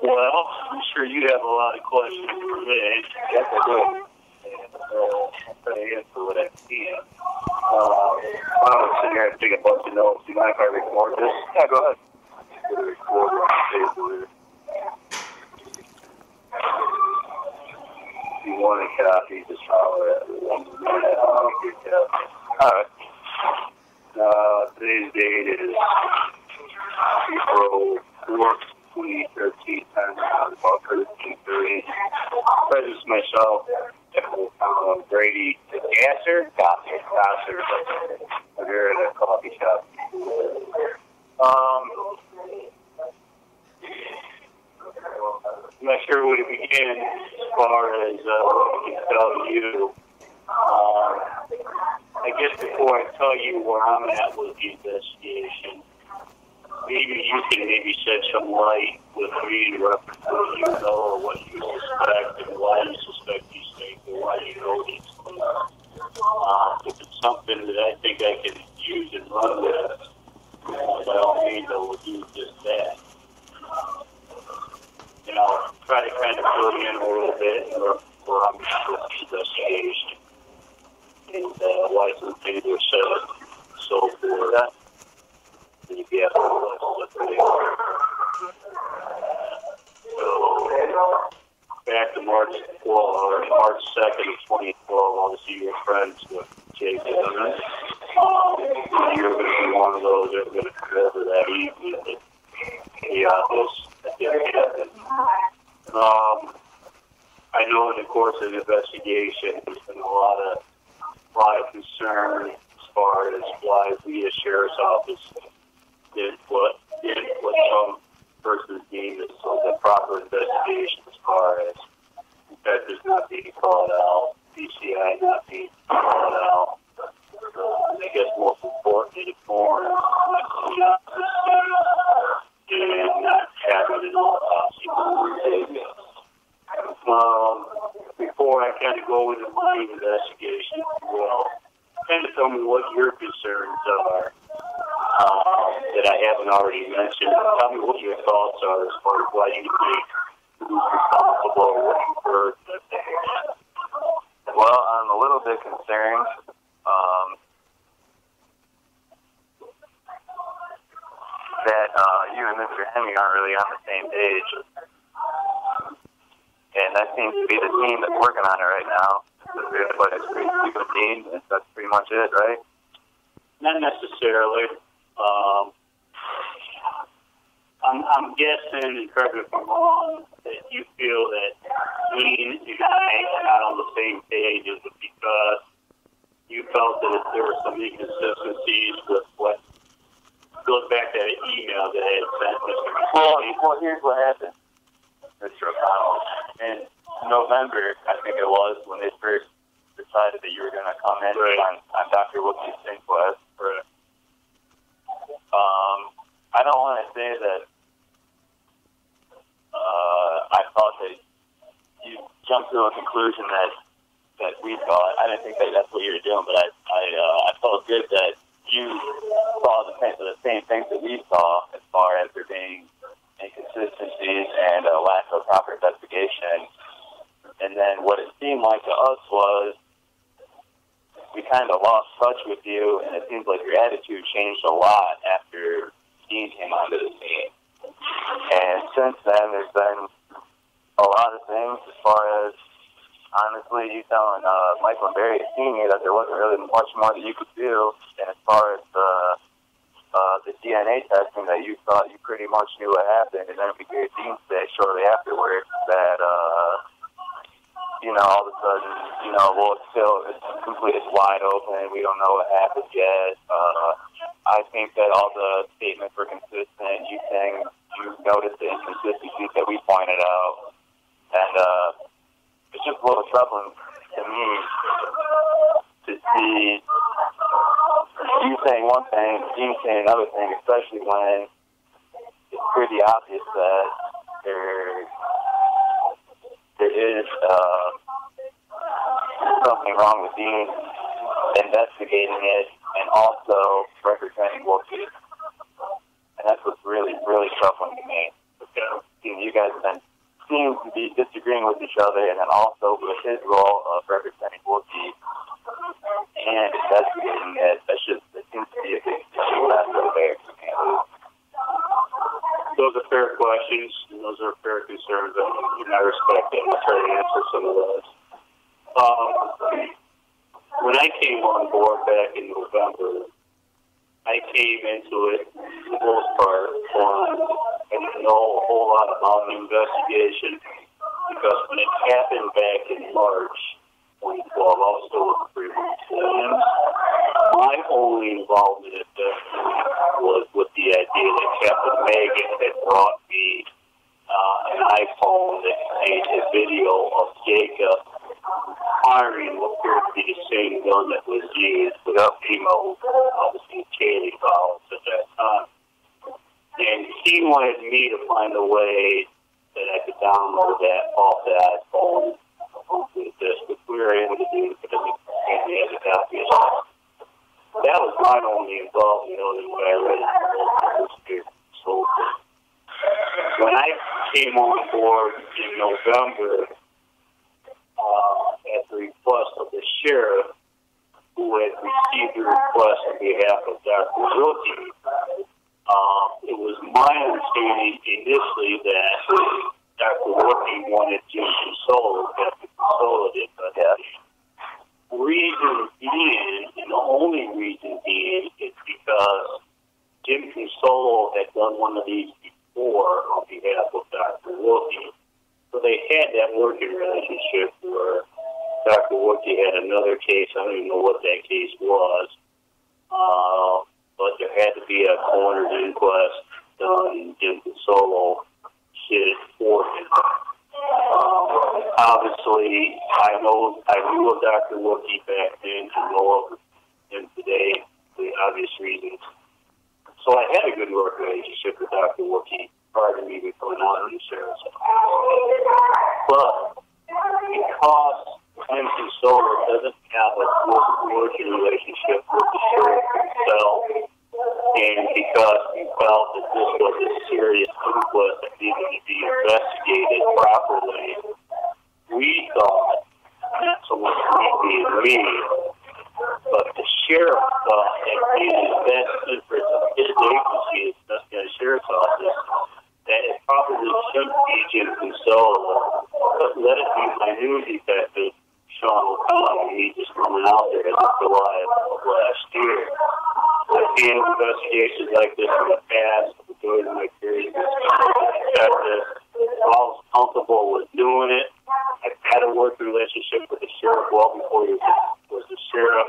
Well, I'm sure you have a lot of questions for me. Yes, I do. And I'll try to answer what I can. I'm sitting here and take a bunch of notes. Do you mind if I record this? Yeah, go ahead. Record on Facebook. If you want a copy, just holler at me. All right. Today's date is April 4th, 2013, time around about 13:30. Presents myself, Brady Gasser. I'm here at a coffee shop. I'm not sure where to begin as far as what I can tell you. I guess before I tell you where I'm at with the investigation, maybe you can shed some light with me in reference to what you know or what you suspect and why you suspect these things or why you know these things. If it's something that I think I can use and run with, by all means I will do just that. And I'll try to kind of fill you in a little bit where I'm at with the investigation and why some things were said, so forth. And you get what they are. So, back to March 2nd of 2012, obviously you're friends with Jake Evans. You're going to be one of those that are going to come over that evening at the office that didn't happen. I know in the course of the investigation there's been a lot of concern as far as why we as Sheriff's Office didn't put some person's name as the proper investigation as far as detectives not being called out, DCI not being called out. I guess most importantly, the foreign and not having an autopsy. Before I kind of go into my investigation, well, kind of tell me what your concerns are that I haven't already mentioned. Tell me what your thoughts are as far as why you think who's responsible or what you've heard. Well, I'm a little bit concerned. That you and Mr. Hemming aren't really on the same page. And that seems to be the team that's working on it right now. It's a pretty stupid team, and that's pretty much it, right? Not necessarily. I'm guessing, and correct me if I'm wrong, that you feel that we and I are not on the same page is because you felt that there were some inconsistencies with what goes back to that email that I had sent Mr. Well, here's what happened, Mr. O'Connell. In November, I think it was, when they first decided that you were going to come in on Dr. Wilkie's inquest. Right. I don't want to say that I thought that you jumped to a conclusion that we thought. I didn't think that that's what you were doing, but I felt good that you saw the same things that we saw as far as there being inconsistencies and a lack of proper investigation. And then what it seemed like to us was we kind of lost touch with you, and it seems like your attitude changed a lot after Dean came onto the scene. And since then, there's been a lot of things as far as, honestly, you telling Michael and Barry Sr. that there wasn't really much more that you could do. And as far as the DNA testing, that you thought you pretty much knew what happened, and then we hear Dean say shortly afterwards that, all of a sudden, well, it's wide open. We don't know what happened yet. I think that all the statements were consistent. You saying you noticed the inconsistencies that we pointed out. And it's just a little troubling to me to see you saying one thing, Dean saying another thing, especially when it's pretty obvious that there is something wrong with Dean investigating it and also representing Wilkie. And that's what's really, really troubling to me. You guys have been with each other, and then also with his role of representing Wookiee and investigating it. That seems to be a big factor there. Those are fair questions, and those are fair concerns, and I respect it. I'll try to answer some of those. When I came on board back in November, I came into it, for the most part, I didn't know a whole lot about the investigation, because when it happened back in March 2012, I was still with the Fremont Citizens. My only involvement at that point was with the idea that Captain Megan had brought me an iPhone that contained a video of Jacob firing what appeared to be the same gun that was used without female, obviously, Kaylee violence at that time. And he wanted me to find a way that I could download that off the iPhone with this, which we were able to do because we had a copy of it. That was my only involvement, than what I read. So when I came on board in November, at the request of the sheriff, who had received the request on behalf of Dr. Wilkie, it was my understanding initially that Dr. Wilkie wanted Jim Consolo, Captain Consolo did, but the reason being, and the only reason being, is because Jim Consolo had done one of these before on behalf of Dr. Wilkie. So they had that working relationship where Dr. Wilkie had another case. I don't even know what that case was. But there had to be a coroner's inquest done, and Jim Consolo did it for him. Obviously, I knew of Dr. Wilkie back then, and know of him today for obvious reasons. So I had a good working relationship with Dr. Wilkie prior to me becoming out of the sheriff's office. But because Jim Consolo doesn't have a working relationship with the sheriff himself, and because he felt that this was a serious inquest that needed to be investigated properly, we thought, not so much me, but the sheriff thought that in the best interest of his agency, especially the sheriff's office, that it probably shouldn't be Jim Consolo, but let it be my new detective, Sean O'Connell. He just coming out there as of July of last year. I've seen investigations like this in the past, during my period as detective. I was comfortable with doing it. I've had a working relationship with the sheriff well before he was the sheriff.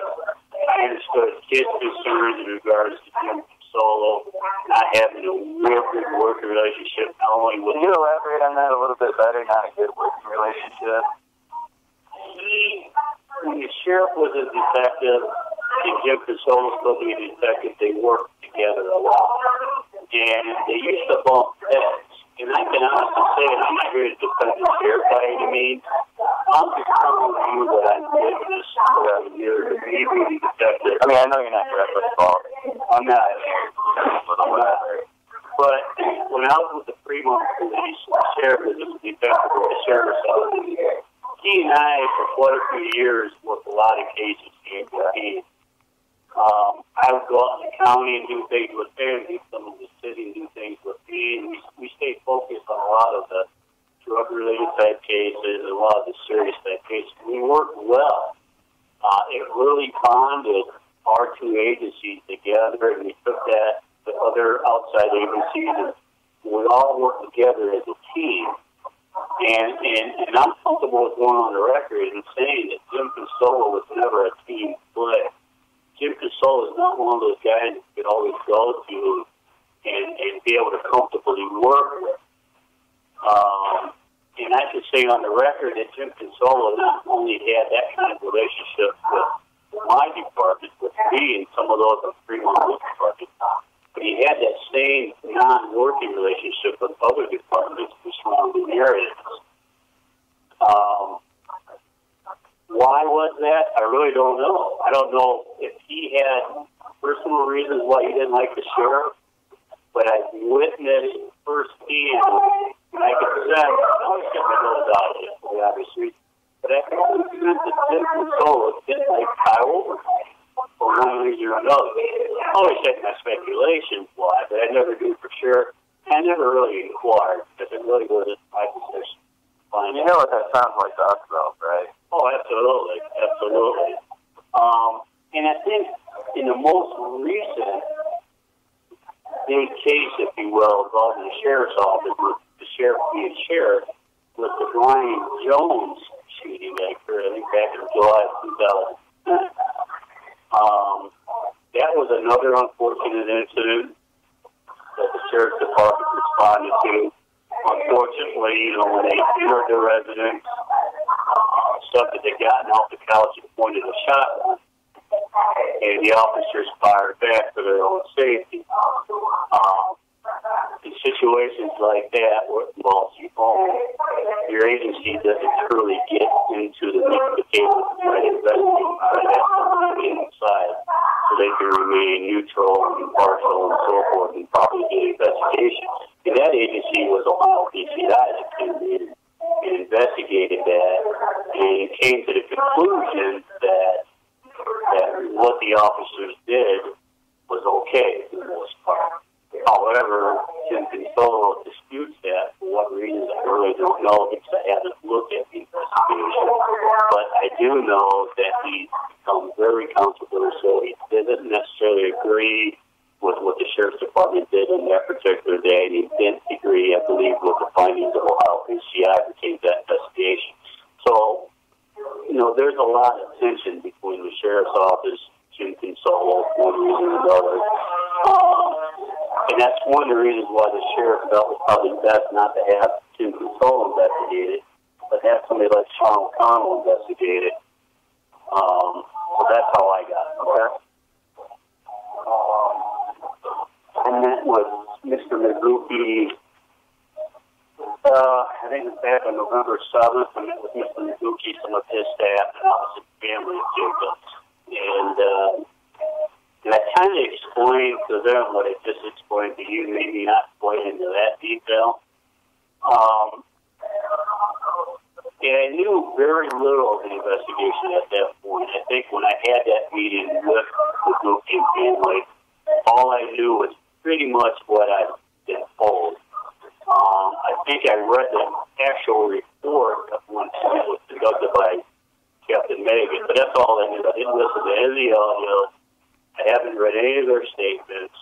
I understood his concerns in regards to Jim Consolo not having a real good working relationship, not only with... Can you elaborate on that a little bit better, not a good working relationship? When the sheriff was a detective and Jim Consolo was still being a detective, they worked together a lot. And they used to bump heads. And I can honestly say, and I'm not here to defend the sheriff by any means, I'm just telling you what I've been in this 11 years of me being a detective. I mean, I know you're not correct with the ball. I'm not. But when I was with the Fremont Police, the sheriff was a detective with the sheriff's office. He and I, for quite a few years, worked a lot of cases hand to hand. I would go out in the county and do things with him, do some of the city and do things with me. And we stayed focused on a lot of the drug-related type cases and a lot of the serious type cases. We worked well. It really bonded our two agencies together, and we took that to other outside agencies, and we all worked together as a team. And I'm comfortable with going on the record and saying that Jim Consolo was never a team play. Jim Consolo is not one of those guys you could always go to and be able to comfortably work with. And I should say on the record that Jim Consolo not only had that kind of relationship with my department, with me and some of those in the Fremont department, but he had that same non-working relationship with other departments in surrounding areas. Why was that? I really don't know. I don't know if he had personal reasons why he didn't like the sheriff, but I witnessed firsthand, and I could sense, I always get my nose out of it, always had my speculations why, but I never knew for sure. I never really inquired because it really wasn't my position. You know what that sounds like to us, though, right? Oh, absolutely, absolutely. And I think in the most recent big case, if you will, involving the sheriff's office, with the sheriff being sheriff, with the Brian Jones shooting that occurred, I think back in July of 2010. That was another unfortunate incident that the sheriff's department responded to. Unfortunately, when they entered the residence, stuff that they gotten off the couch and pointed a shotgun, and the officers fired back for their own safety. In situations like that, where it involves your home, your agency doesn't truly get into the meat of the case and try to investigate, try to have something inside so they can remain neutral and impartial and so forth and properly get investigation. And that agency was Ohio PCI that came in and investigated that and came to the conclusion that what the officers did was okay for the most part. However, Tim Consolo disputes that for what reasons I really don't know because I haven't looked at the investigation. But I do know that he's become very controversial. He doesn't necessarily agree with what the sheriff's department did in that particular day, and he didn't agree, I believe, with the findings of Ohio PCI pertaining to that investigation. So, there's a lot of tension between the sheriff's office, Jim Consolo, one reason or another. And that's one of the reasons why the sheriff felt it was probably best not to have Jim Consolo investigate it, but have somebody like Sean O'Connell investigate it. So that's how I got it. Okay. I met with Mr. Mizuki, I think it was back on November 7th. I met with Mr. Mizuki, some of his staff, and opposite family of Jacobs. And I kind of explained to them what I just explained to you, maybe not quite into that detail. And I knew very little of the investigation at that point. I think when I had that meeting with the Mizuki family, all I knew was pretty much what I'd been told. I think I read the actual report at one point that was conducted by Captain Megan, but that's all I knew. I didn't listen to any of the audio. I haven't read any of their statements.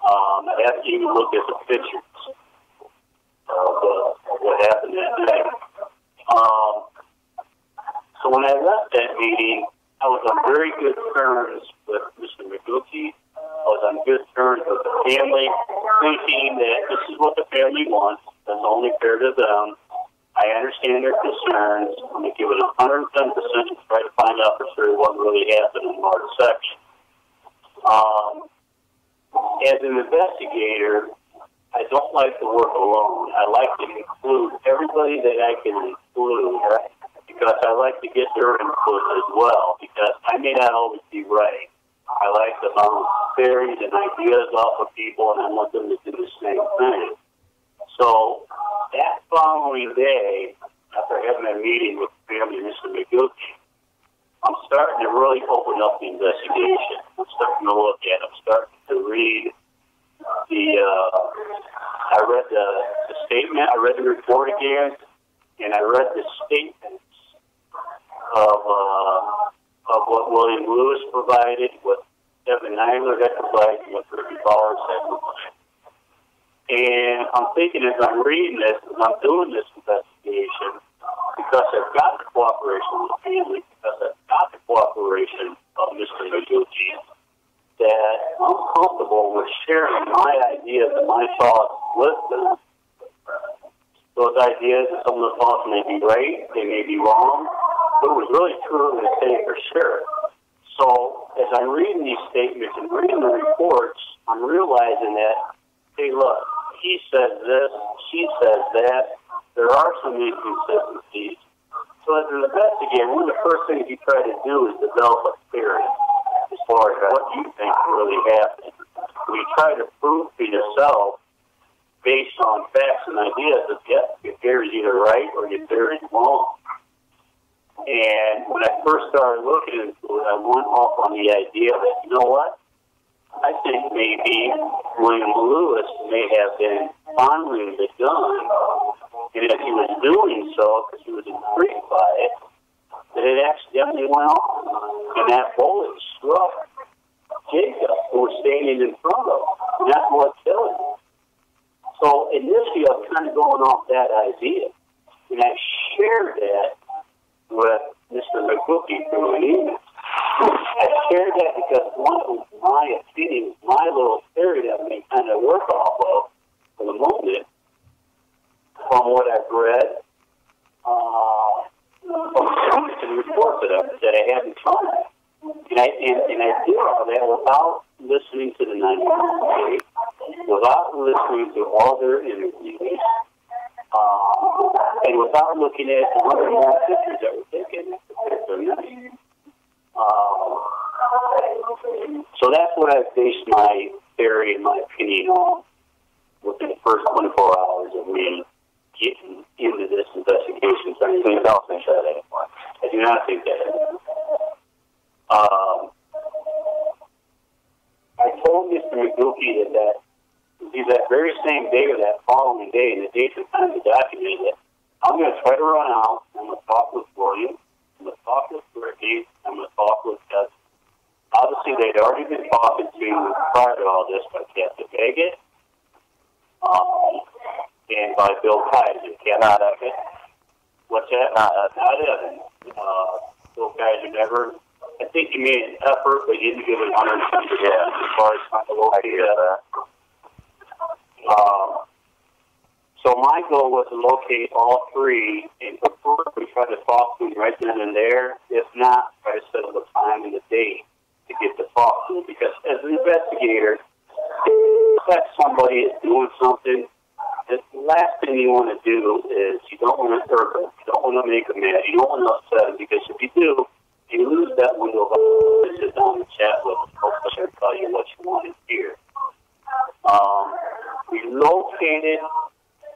I haven't even looked at the pictures of what happened that day. So when I left that meeting, I was on very good terms with Mr. Mizuki. I was on good terms with the family, thinking that this is what the family wants. That's only fair to them. I understand their concerns. I'm going to give it 110% to try to find out for sure what really happened in March section. As an investigator, I don't like to work alone. I like to include everybody that I can include because I like to get their input as well because I may not always be right. I like to bounce theories and ideas off of people, and I want them to do the same thing. So that following day, after having a meeting with the family, Mr. McGilkey, I'm starting to really open up the investigation. I'm starting to look at it. I'm starting to read I read the statement, I read the report again, and I read the statements of what William Lewis provided, what Evan Nyler had provided, and what Ricky Bowers had provided. And I'm thinking as I'm reading this, as I'm doing this investigation, because I've got the cooperation of the family, because I've got the cooperation of Mr. Mizuki, that I'm comfortable with sharing my ideas and my thoughts with them. Those ideas and some of the thoughts may be right, they may be wrong, but it was really true to say for sure. So as I'm reading these statements and reading the reports, I'm realizing that, hey, look, he says this, she says that. There are some inconsistencies. So as an investigator, one of the first things you try to do is develop a theory as far as what you think really happened. We try to prove to yourself, based on facts and ideas, that your theory is either right or your theory is wrong. And when I first started looking into it, I went off on the idea that, you know what? I think maybe William Lewis may have been fondling the gun, and if he was doing so because he was intrigued by it, that it accidentally went off, and that bullet struck Jacob, who was standing in front of him, and that's what killed him. So initially, I was kind of going off that idea, and I shared that with Mr. McBookie through an email. I shared that because one of my opinions, my little theory that we kind of work off of for the moment, from what I've read, from the reports that I hadn't tried. And I did all that without listening to the 90 without listening to all their interviews, and without looking at the 100 more pictures that were taken. So that's what I based my theory and my opinion on within the first 24 hours of me getting into this investigation. So I don't think that anymore. I do not think that anymore. I told Mr. McBookie that very same day or that following day, and the dates are kind of documented, that I'm going to try to run out. I'm going to talk with William. I'm going to talk with Brady. I'm going to talk with Gus. Obviously, they'd already been talking to prior to all this by Captain Baggett and by Bill Kaiser. Not Evan. What's that? Not Evan. Bill Kaiser never. I think he made an effort, but he didn't give it 100%. As far as trying to locate that. So my goal was to locate all three and preferably try to talk to them right then and there. If not, try to set up a time and a date to get to talk to them. Because as an investigator, if somebody is doing something, the last thing you want to do is you don't want to hurt them. You don't want to make them mad. You don't want to upset them, because if you do, you lose that window to sit down and chat with them. Hopefully they'll tell you what you want to hear. We located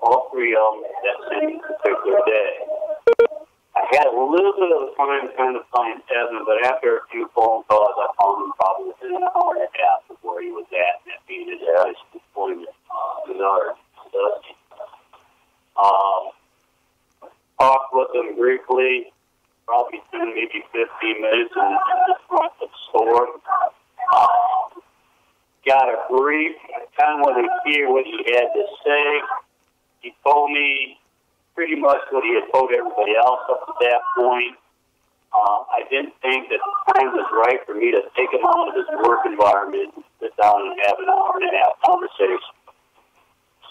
all three of them that same particular day. I had a little bit of a time trying to find Evan, but after a few phone calls, I found him probably within an hour and a half of where he was at, that being his employment in our study. Talked with him briefly, probably 10, maybe 15 minutes in the front of the store. Got a brief. I kind of wanted to hear what he had to say. He told me pretty much what he had told everybody else up to that point. I didn't think that the time was right for me to take him out of his work environment and sit down and have an hour and a half conversation.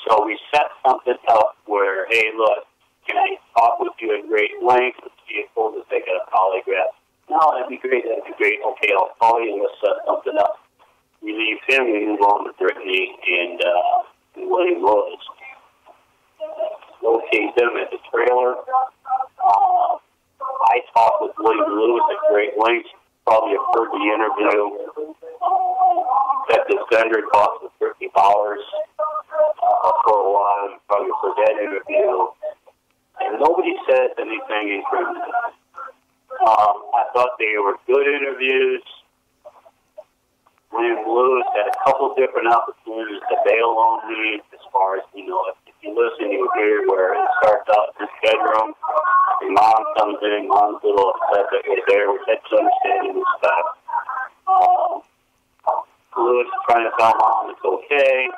So we set something up where, hey, look, can I talk with you at great length? Let's be able to take a polygraph. No, that'd be great. Okay, I'll call you and let's set something up. We leave him, we move on to Brittany and William Lewis. Locate them at the trailer. I talked with William Lewis at great length. Probably have heard the interview. That this vendor cost us $50 for a while. You probably heard that interview. And nobody said anything incriminating. I thought they were good interviews. William Lewis had a couple different opportunities to bail on me, as far as, if you listen, you hear where it starts out in his bedroom. Your mom comes in, mom's a little upset that we're there, which that's understanding and stuff. Lewis is trying to tell mom it's okay.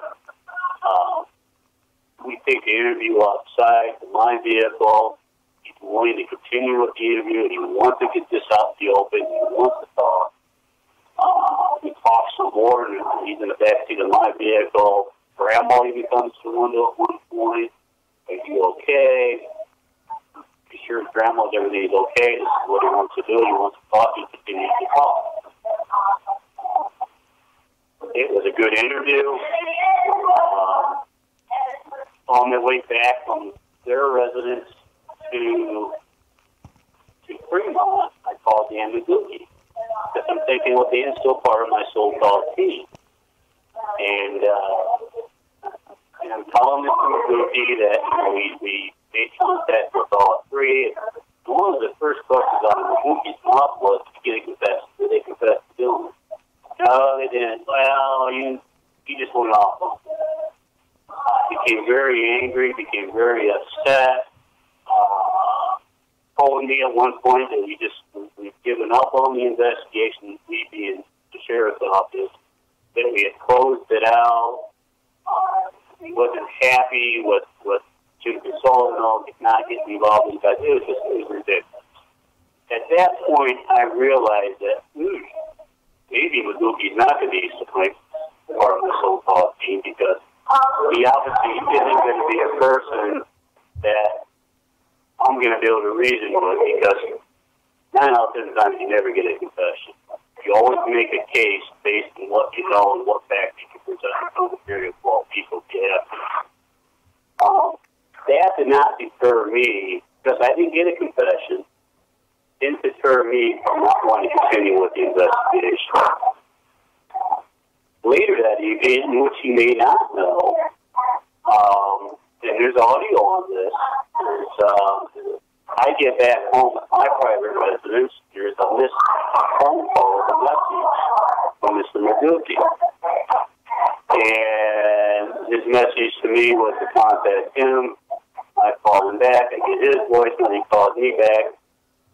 We take the interview outside to my vehicle. He's willing to continue with the interview. He wants to get this out in the open. He wants to talk. We talk some more, and he's in the backseat of my vehicle. Grandma even comes to the window at one point. Are you okay? Be sure his grandma's everything is okay. This is what he wants to do. He wants to talk. He continues to talk. It was a good interview. On their way back from their residence to Fremont, I called Dan McGookie. Because I'm thinking, well, Dan's still part of my so-called team. And I'm telling Mr. McGookie that we made contact with all three. And one of the first questions on McGookie's mouth was, did they confess to doing it? No, they didn't. Well, angry, became very upset, told me at one point that we've given up on the investigation, we being the sheriff's office, that we had closed it out. He wasn't happy with Jim Consolino not getting involved because it was ridiculous. At that point, I realized that maybe Mazuki's not going to be part of the so-called team because he obviously isn't going to be a person that I'm going to be able to reason with because 9 out of 10 times you never get a confession. You always make a case based on what you know and what facts you can present from the period of what people get. That did not deter me because I didn't get a confession. Didn't deter me from not wanting to continue with the investigation. Later that evening, which you may not know, and there's audio on this, I get back home at my private residence, there's a missed phone call with a message from Mr. Mazuki. And his message to me was to contact him. I called him back, I get his voice, and he calls me back.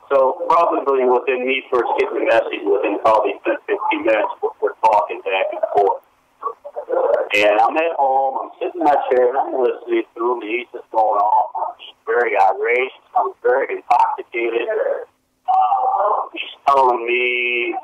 So probably within me first getting the message, within probably 10, 15 minutes, we're talking back and forth. And I'm at home, I'm sitting in my chair, and I'm listening to him, and he's just going off. I'm very irate, I'm very intoxicated. He's telling me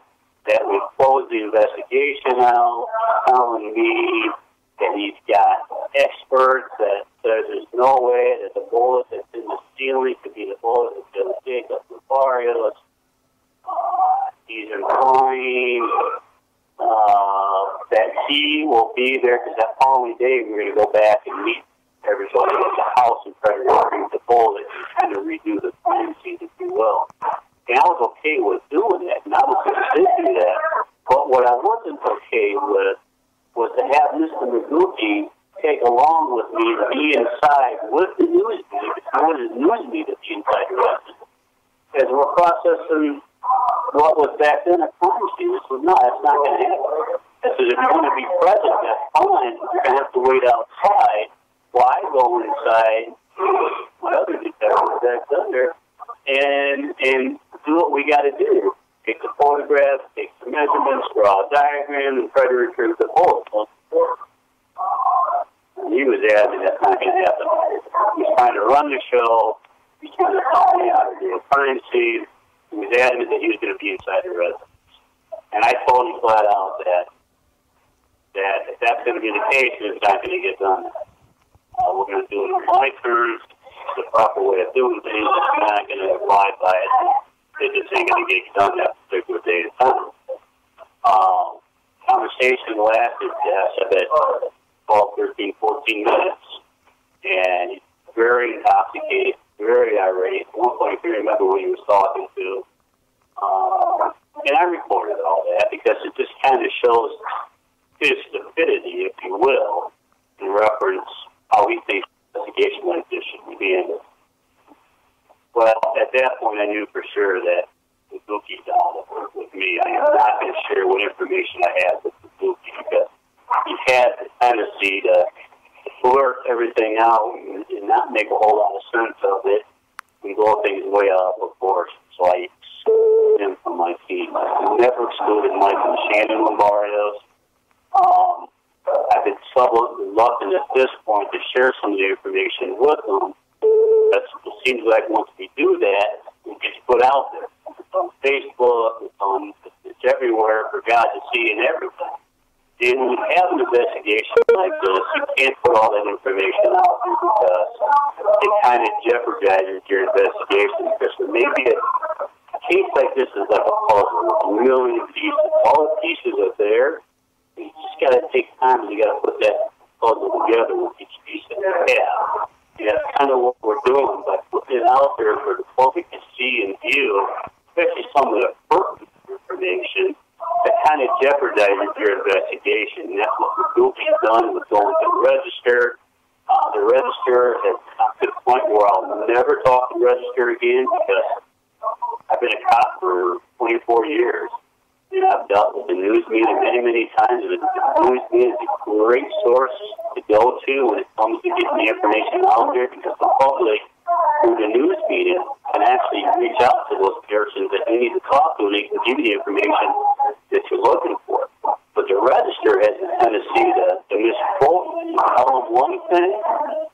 that we've closed the investigation out, telling me that he's got experts that says there's no way that the bullet that's in the ceiling could be the bullet that's going to take up the Barrios. He's implying that he will be there because that following day we're going to go back and meet everybody at the house and try to retrieve the bullet and kind of redo the crime scene, if you will. And I was okay with doing that, and I was going to do that. But what I wasn't okay with was to have Mr. Mazuki take along with me to be inside with the news media, because I wanted the news media to be inside the residence. As we're processing what was back then a crime scene, this was not, that's not going to happen. I said, if you want to be present, that's fine. You're going to have to wait outside while I go inside, my other detective back under, and do what we got to do. Take the photographs, take the measurements, draw a diagram, and try to retrieve the bullet. He was adamant that's not going to happen. He's trying to run the show. He's trying to tell me how to do a crime scene. He was adamant that he was going to be inside the residence. And I told him flat out that if that's going to be the case, it's not going to get done. We're going to do it on my terms, the proper way of doing things. I'm not going to abide by it. It just ain't going to get done that particular day of time. Conversation lasted, about 12, 13, 14 minutes. And he's very intoxicated, very irate. At one point, I can't remember who he was talking to. And I recorded all that because it just kind of shows his stupidity, if you will, in reference how he thinks the investigation like this should be handled. Well, at that point, I knew for sure that Suzuki down with me. I am not going to share what information I have with Suzuki because he had the tendency to blurt everything out and not make a whole lot of sense of it and blow things way out of proportion. So I excluded him from my team. I never excluded Mike and Shannon Lombardos. I've been somewhat reluctant at this point to share some of the information with them. It seems like once we do that, it gets put out there. It's on Facebook, it's everywhere for God to see and everything. And when you have an investigation like this, you can't put all that information out there because it kind of jeopardizes your investigation. Because maybe a case like this is like a puzzle with a million pieces. All the pieces are there. You just got to take time and you got to put that puzzle together with each piece that you have. And that's kind of what we're doing, but putting it out there for the public to see and view, especially some of the pertinent information, that kind of jeopardizes your investigation. And that's what Goofy's done with going to the register. The register has come to the point where I'll never talk to the register again because I've been a cop for 24 years. And I've dealt with the news media many, many times. The news media is a great source to go to when it comes to getting the information out there, because the public, through the news media, can actually reach out to those persons that you need to talk to, and they can give you the information that you're looking for. But the register has a tendency to misquote, tell them one thing,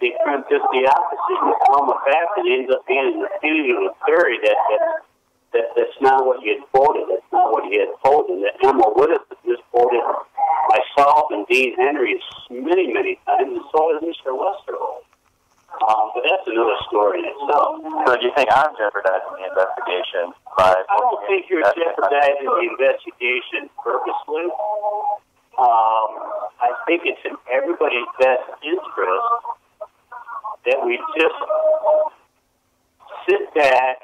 they print just the opposite. They tell them a fact, and it ends up being a theory that's not what you had quoted. That's not what you had told. And that Emma Woodis misquoted myself and Dean Henry many, many times, and so is Mr. Westerholt. But that's another story in itself. So do you think I'm jeopardizing the investigation by... I don't think you're jeopardizing the investigation purposely. I think it's in everybody's best interest that we just sit back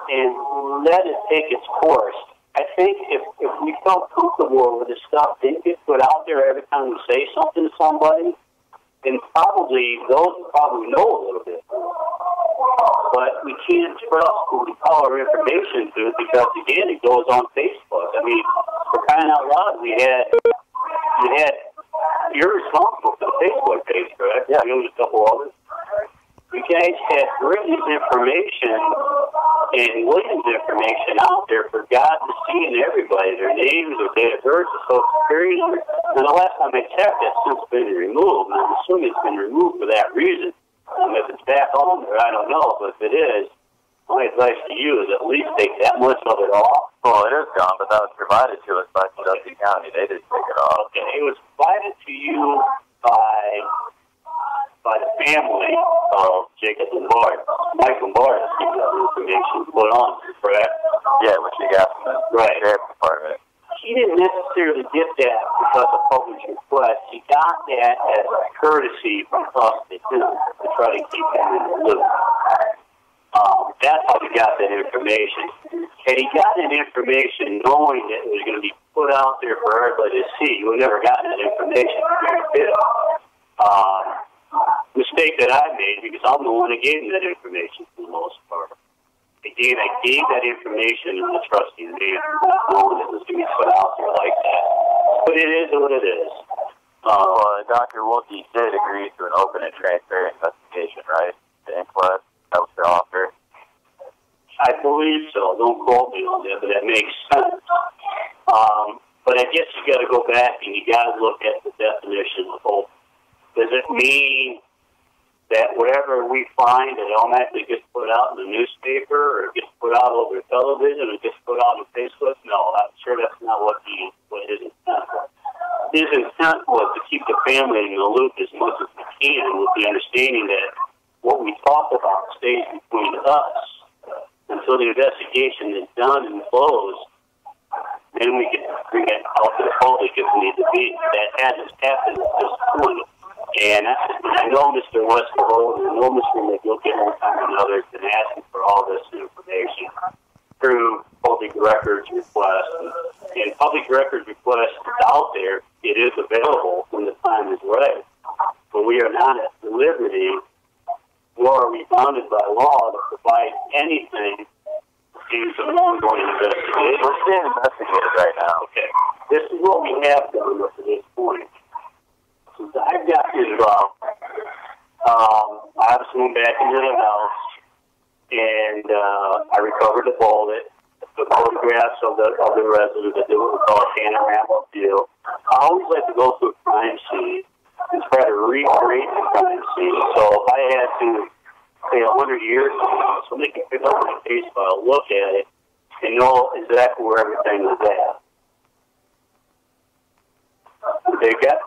and let it take its course. I think if we felt comfortable with the stuff didn't get put out there every time we say something to somebody, then probably those probably know a little bit. But we can't trust who we call our information to, because again it goes on Facebook. I mean, for crying out loud, we had you're responsible for the Facebook page, correct? Yeah. You and a couple others. You guys had Brittany's information and William's information out there for God to see, and everybody, their names, their date of birth, their social security number. And the last time I checked, that's since been removed. And I'm assuming it's been removed for that reason. If it's back on there, I don't know. But if it is, my advice to you is at least take that much of it off. Well, it is gone, but that was provided to us by Kentucky County. They didn't take it off. Okay, it was provided to you by the family of Jacob Lombardi. Mike Lombardi got the information put on, correct? Yeah, which he got from the Sheriff's Department. He didn't necessarily get that because of public request. He got that as a courtesy from us to him to try to keep him in the loop. That's how he got that information. And he got that information knowing that it was going to be put out there for everybody to see. You would never gotten that information. Mistake that I made, because I'm the one that gave him that information for the most part. I gave that information in the trustee name, knowing it was going to be put out there like that. But it is what it is. Well, Dr. Wilkie did agree to an open and transparent investigation, right? The inquest, that was their offer. I believe so. Don't quote me on that, but that makes sense. But I guess you got to go back and you got to look at the definition of open. Does it mean that whatever we find, it automatically gets put out in the newspaper, or it gets put out over television, or it gets put out on Facebook? No, I'm sure that's not what his intent was. His intent was to keep the family in the loop as much as we can, with the understanding that what we talk about stays between us until the investigation is done and closed. Then we can bring it out to the public if we need to be. That hasn't happened at this point. And I know Mr. Westerholt, I know Mr. McGilkin, one time or another, has been asking for all this information through public records requests. And public records requests out there, it is available when the time is right. But we are not at liberty, nor are we bounded by law to provide anything to some ongoing investigation. We're being investigated right now. Okay. This is what we have done up to this point. Since I've got involved, I obviously went back into the house, and I recovered the bullet, the photographs of the residents that do what we call a panorama view. I always like to go through a crime scene and try to recreate the crime scene. So if I had to, say, 100 years ago, somebody can pick up my case file, look at it, and know exactly where everything was at. They've got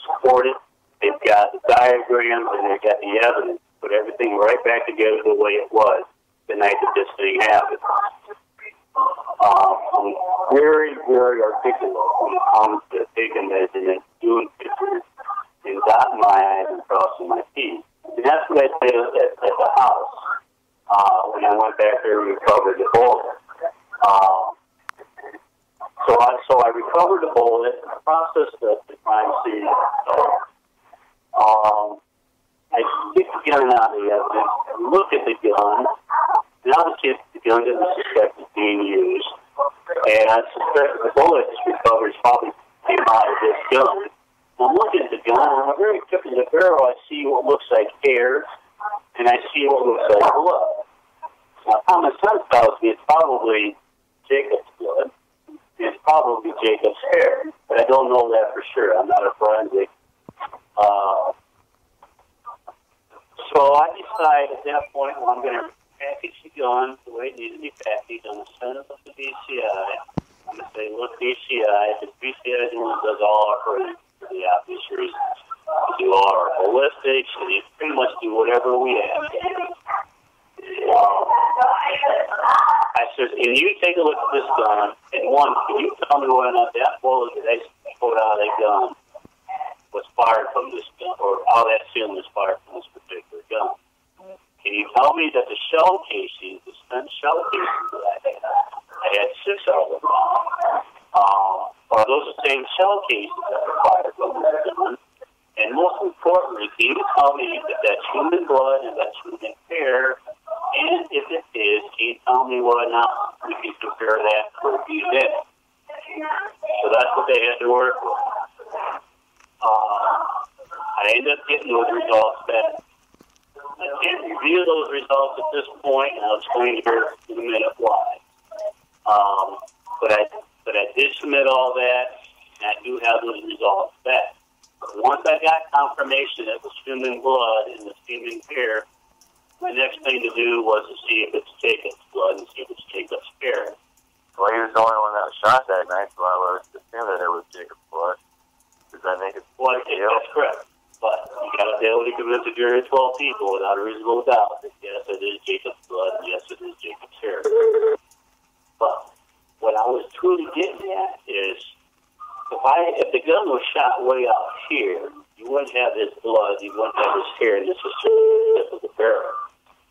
support it, they've got the diagrams, and they've got the evidence. Put everything right back together the way it was the night that this thing happened. I'm very, very articulate when it comes to taking measurements, doing pictures, and dotting my I's and crossing my T's. And that's what I did at the house when I went back there and recovered the bullet. So I recovered the bullet, I processed the crime scene. I stick the gun out of the evidence, look at the gun, and obviously the gun doesn't suspect it's being used. And I suspect the bullet recovery probably came out of this gun. I'm looking at the gun, and I'm very quick in the barrel. I see what looks like hair, and I see what looks like blood. Now, common sense tells me it's probably Jacob's blood. It's probably Jacob's hair, but I don't know that for sure. I'm not a forensic. So I decide at that point, well, I'm going to package the gun the way it needs to be packaged. I'm going to send it up to BCI. I'm going to say, look, BCI, if BCI does all our forensics for the obvious reasons. We do all our ballistics, and you pretty much do whatever we ask. I said, can you take a look at this gun? And one, can you tell me whether or not that bullet that they pulled out of that gun was fired from this gun, or how that film was fired from this particular gun? Can you tell me that the shell casings, the spent shell casings that I had 6 of them, are those the same shell casings that were fired from this gun? And most importantly, can you tell me that that's human blood and that's human hair? And if it is, can you tell me whether or not we can compare that to a DNA? So that's what they had to work with. I ended up getting those results back. I can't reveal those results at this point, and I'll explain here in a minute why. But I did submit all that, and I do have those results back. But once I got confirmation that it was human blood and the human hair, my next thing to do was to see if it's Jacob's blood and see if it's Jacob's hair. Well, he was the only one that was shot that night, so I would assume that it was Jacob's blood. Does that make it? Well, that's correct. But you got to be able to convince a jury of 12 people without a reasonable doubt that yes, it is Jacob's blood, and yes, it is Jacob's hair. But what I was truly getting at is, if the gun was shot way out here, you wouldn't have his blood, you wouldn't have his hair, and this was just the tip of the barrel.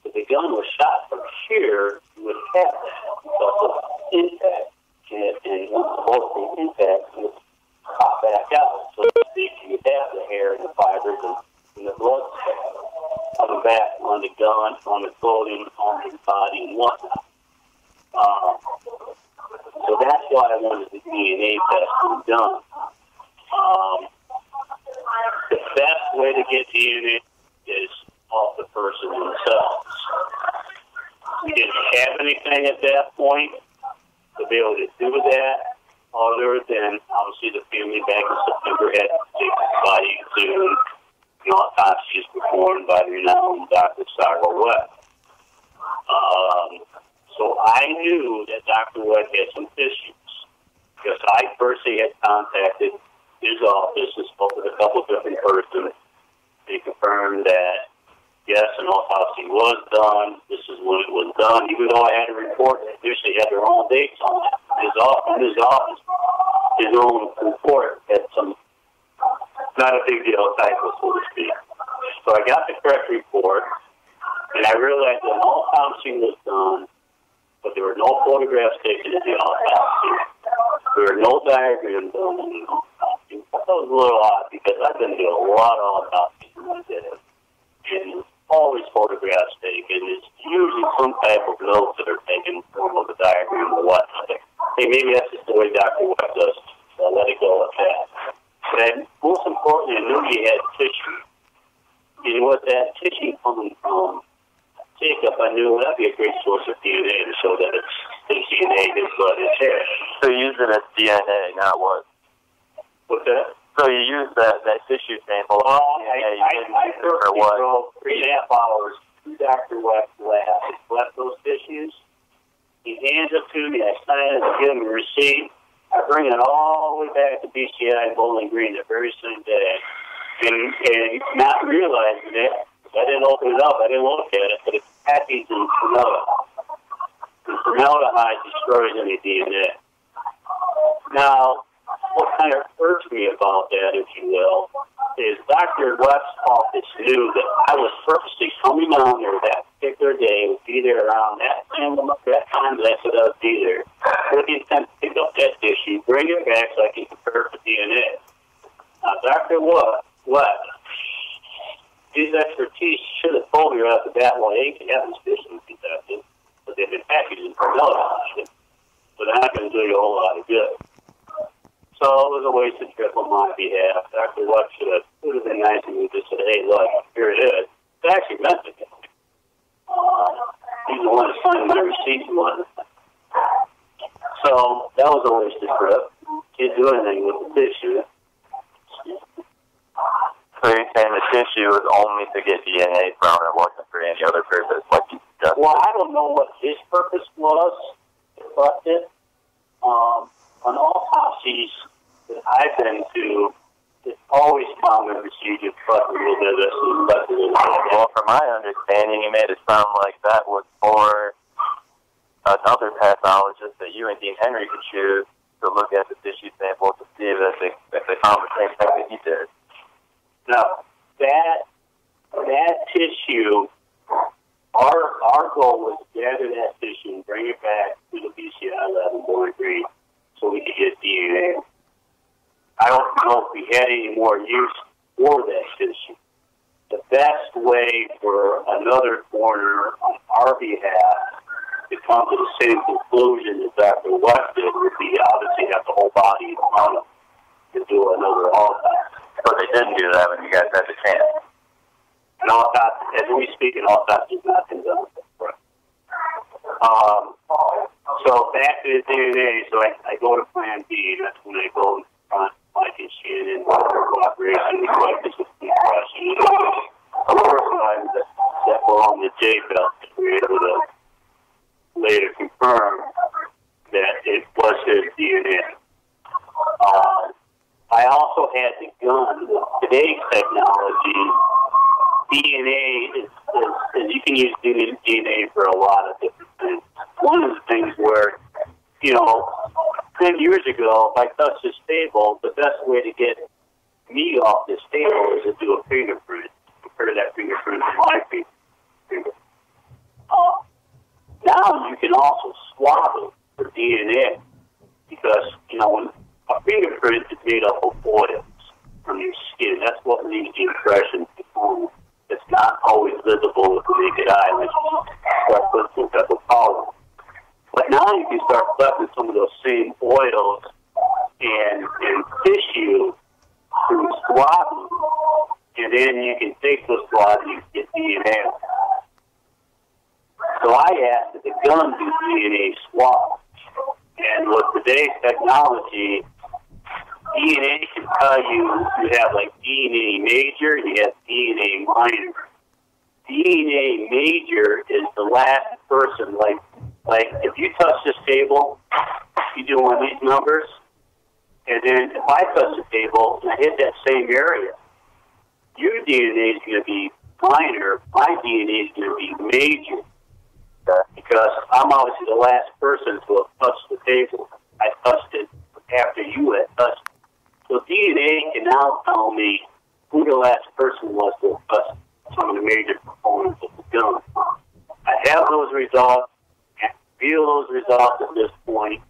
If the gun was shot from here, you would have that because of impact, and once the impact would pop back out. So you have the hair and the fibers and the blood coming back on the gun, on the clothing, on the body, and whatnot. So that's why I wanted the DNA test to be done. The best way to get DNA is off the person themselves. We didn't have anything at that point to be able to do that, other than obviously the family back in September had to take the body to autopsies performed by the renowned Dr. Sarah Webb. So I knew that Dr. Webb had some issues because I personally had contacted his office and spoke with a couple of different persons. They confirmed that yes, an autopsy was done. This is when it was done, even though I had a report that usually had their own dates on it. His office, his own report had some not a big deal typo, so to speak. So I got the correct report, and I realized that an autopsy was done, but there were no photographs taken of the autopsy. There were no diagrams done in the autopsy. That was a little odd because I've been doing a lot of autopsies when I did it. And always photographs taken. It's usually some type of notes that are taken in form of a diagram or whatnot. Hey, maybe that's just the way Dr. Webb does, so I'll let it go with that. But most importantly, I knew he had tissue. And with that tissue coming from Jacob, I knew that'd be a great source of DNA to show that it's his DNA, his blood, his hair. So you used it as DNA, not what? What's that? So you used that tissue sample. Well, I drove 3.5 hours to Dr. Webb's lab. He left those tissues. He hands it to me. I sign it, give him a receipt. I bring it all the way back to BCI in Bowling Green the very same day. And not realizing it, I didn't open it up. I didn't look at it, but it's packaged in formaldehyde. And formaldehyde destroys any DNA. Now, what kind of irks me about that, if you will, is Dr. Webb's office knew that I was purposely coming down there that particular day, would be there around that time that I said I would be there. With the intent to pick up that tissue, bring it back so I can compare it to DNA. Now, Dr. Webb, his expertise should have told me right off the bat, well, they can have this tissue conducted, but they've been packaged in formaldehyde. but they're not going to do you a whole lot of good. So it was a wasted trip on my behalf. Dr. Luck would have been nice and he just said, hey, look, here it is. It actually meant it. He's the one that signed my receipt one. So that was a wasted trip. Can't do anything with the tissue. So you're saying the tissue was only to get DNA from it, wasn't for any other purpose, like you suggested? Well, I don't know what his purpose was, but on autopsies that I've been to, it's always common procedure to collect a little bit of this and collect a little bit of that. Well, from my understanding, you made it sound like that was for another pathologist that you and Dean Henry could choose to look at the tissue sample to see if they found the same thing that he did. Now, that tissue, our goal was to gather that tissue and bring it back to the BCI lab in Bowling Green so we could get DNA. I don't know if we had any more use for that tissue. The best way for another coroner on our behalf to come to the same conclusion as Dr. West did would be obviously have the whole body in front of him to do another autopsy. But they didn't do that when you guys had the chance. And autopsy, as we speak, an autopsy is not been done. So back to the DNA, so I go to Plan B. That's when I go in front, Mike and Shannon, cooperation, this is the question. The first time that we're on the J-belt, we were able to later confirm that it was his DNA. I also had the gun. With today's technology, DNA is you can use DNA for a lot of different things. One of the things where, 10 years ago, if I touched this table, the best way to get me off this table is to do a fingerprint. Compare that fingerprint to my fingerprint. Now you can also swab it for DNA because, when a fingerprint is made up of oils from your skin. That's what leaves the impression. It's not always visible with the naked eye unless you start putting some type of powder. But now you can start collecting some of those same oils and tissue through swabbing, and then you can take those swabs and you can get DNA. So I asked that the gun do DNA swab. And with today's technology, DNA can tell you have like DNA major, you have DNA minor. DNA major is the last person, like if you touch this table, you do one of these numbers, and then if I touch the table and I hit that same area, your DNA is going to be minor, my DNA is going to be major. Because I'm obviously the last person to have touched the table. I touched it after you had touched it. So DNA can now tell me who the last person was to have touched some of the major components of the gun. I have those results. I feel those results at this point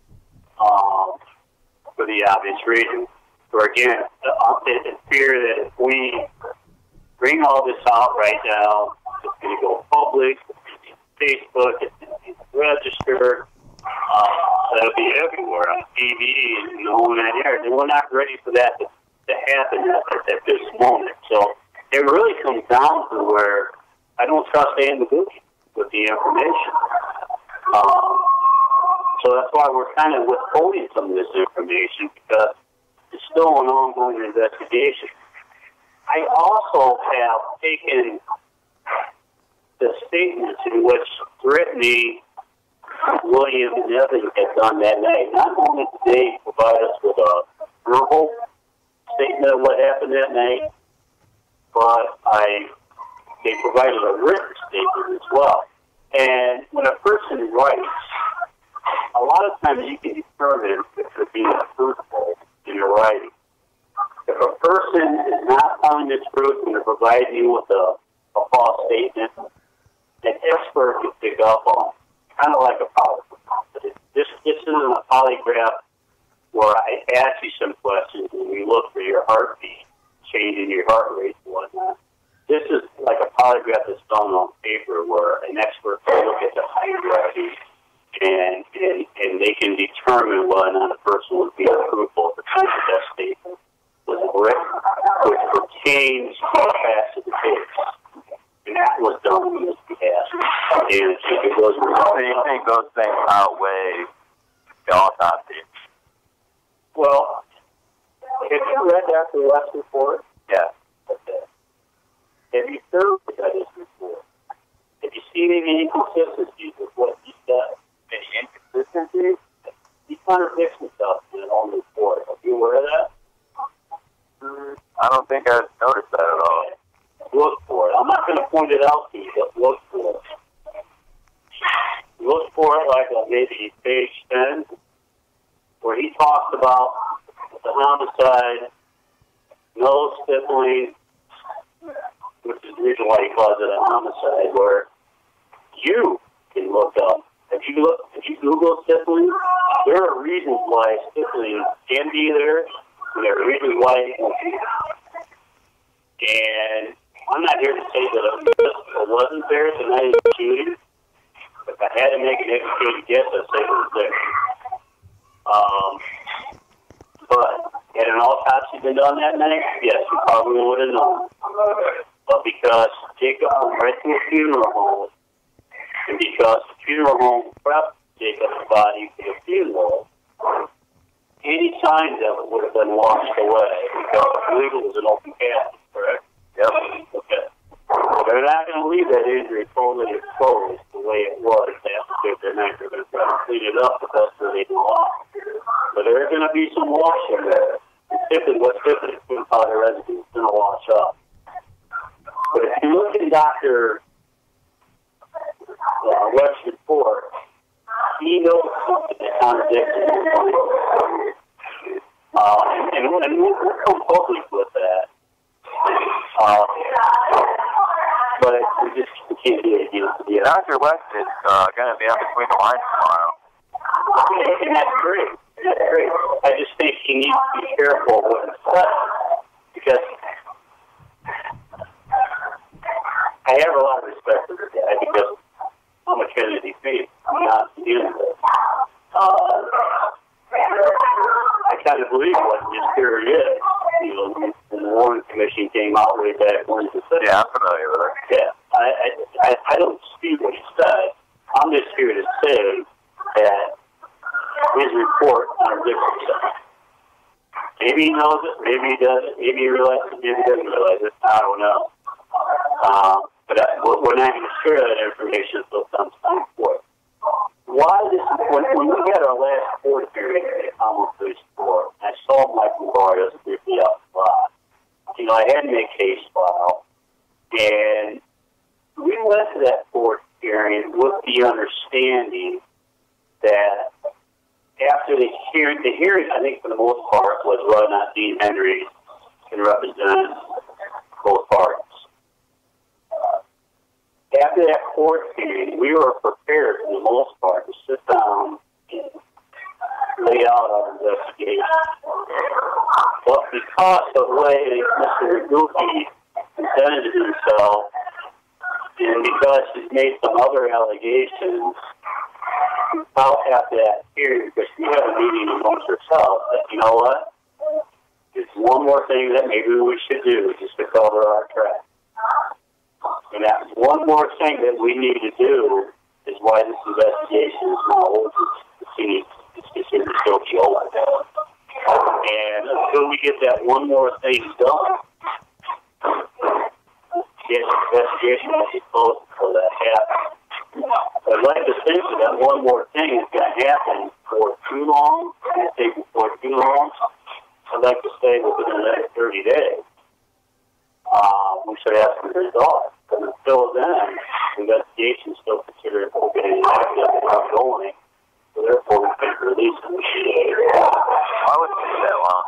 for the obvious reason. So again, the fear that if we bring all this out right now, it's going to go public. Facebook, it's registered, that'll be everywhere on TV and on that air. And we're not ready for that to happen at this moment. So it really comes down to where I don't trust ambiguity with the information. So that's why we're kind of withholding some of this information because it's still an ongoing investigation. I also have taken the statements in which Brittany, William, and Evan had done that night. Not only did they provide us with a verbal statement of what happened that night, but they provided a written statement as well. And when a person writes, a lot of times you can determine if they're being truthful in their writing. If a person is not telling the truth and they're providing you with a false statement, an expert can pick up on, kind of like a polygraph. This isn't a polygraph where I ask you some questions and we look for your heartbeat, changing your heart rate and whatnot. This is like a polygraph that's done on paper where an expert can look at the handwriting and they can determine whether or not a person would be approvable for death state was written, which pertains to the facts of the case. And that was done on this behalf. And it was. So you think those things outweigh the autopsy? Well, have you read Dr. West's report? Yeah. Okay. Have you thoroughly read his report? Have you seen any inconsistencies with what he said? Any inconsistencies? He contradicts himself in his own report. Are you aware of that? I don't think I've noticed that at all. Look for it. I'm not going to point it out to you, but look for it. Look for it like on maybe page 10, where he talks about the homicide, no stippling, which is the reason why he calls it a homicide, where you can look up. If you Google stippling, there are reasons why stippling can be there, and there are reasons why it can't be there. And I'm not here to say that it wasn't there the night of the shooting. If I had to make an educated guess, I'd say it was there. But had an autopsy been done that night, yes, we probably would have known. But because Jacob went right to a funeral home, and because the funeral home prepped Jacob's body for the funeral, any signs of it would have been washed away because I believe it was an open casket, correct? Yep. Okay. They're not going to leave that injury totally exposed the way it was after their night. They're going to try to clean it up the best that they can. But there's going to be some wash in there. What's typically food powder residue is going to wash up. But if you look at Dr. West's report, he knows something that contradicts it. And we'll come public with that. But we just can't do it. Yeah, Dr. West is going to be on Between the Lines tomorrow. And that's great. That's great. I just think he needs to be careful what he says. Because I have a lot of respect for the guy because I'm a Kennedy fan. I'm not dealing with it. I kind of believe what his theory is. You know, when the Warren Commission came out way back when he said, yeah, I'm familiar with it. Yeah, I don't dispute what he said. I'm just here to say that his report contradicts himself. Maybe he knows it, maybe he doesn't, maybe he realizes it, maybe he doesn't realize it. I don't know. But we're not going to share that information until some time for it. Why this? When we had our last court hearing at Commonwealth Police Court, I saw Michael Vargas briefly out the lot. You know, I had my case file, and we went to that court hearing with the understanding that after the hearing, I think for the most part, was whether or not Dean Henry can represent both parties. After that court hearing, we were prepared for the most part to sit down and lay out our investigation. But because of the way Mr. Ragucci presented himself, and because he's made some other allegations out after that hearing, because we have a meeting amongst ourselves, that, you know what, there's one more thing that maybe we should do just to cover our tracks. And that one more thing that we need to do is why this investigation is now over. It's considered still be over. And until we get that one more thing done, the investigation will be closed until that happens. I'd like to think that one more thing is going to happen for too long. It's taking for too long. I'd like to say within the next 30 days. We should have some results. But until then, the investigation is still considered open and active and ongoing. So therefore, we can't release them. Why would it take that long?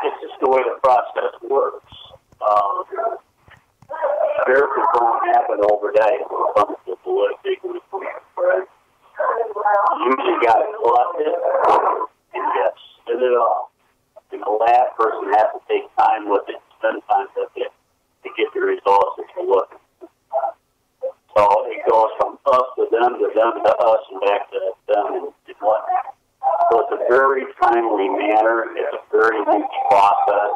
It's just the way the process works. Miracles don't happen overnight when it comes to political reform, right? You usually got to collect it and just spin it off. And the lab person has to take time with it, spend time with it, to get the results that you're looking for. So it goes from us to them to us, and manner. It's a very lengthy process,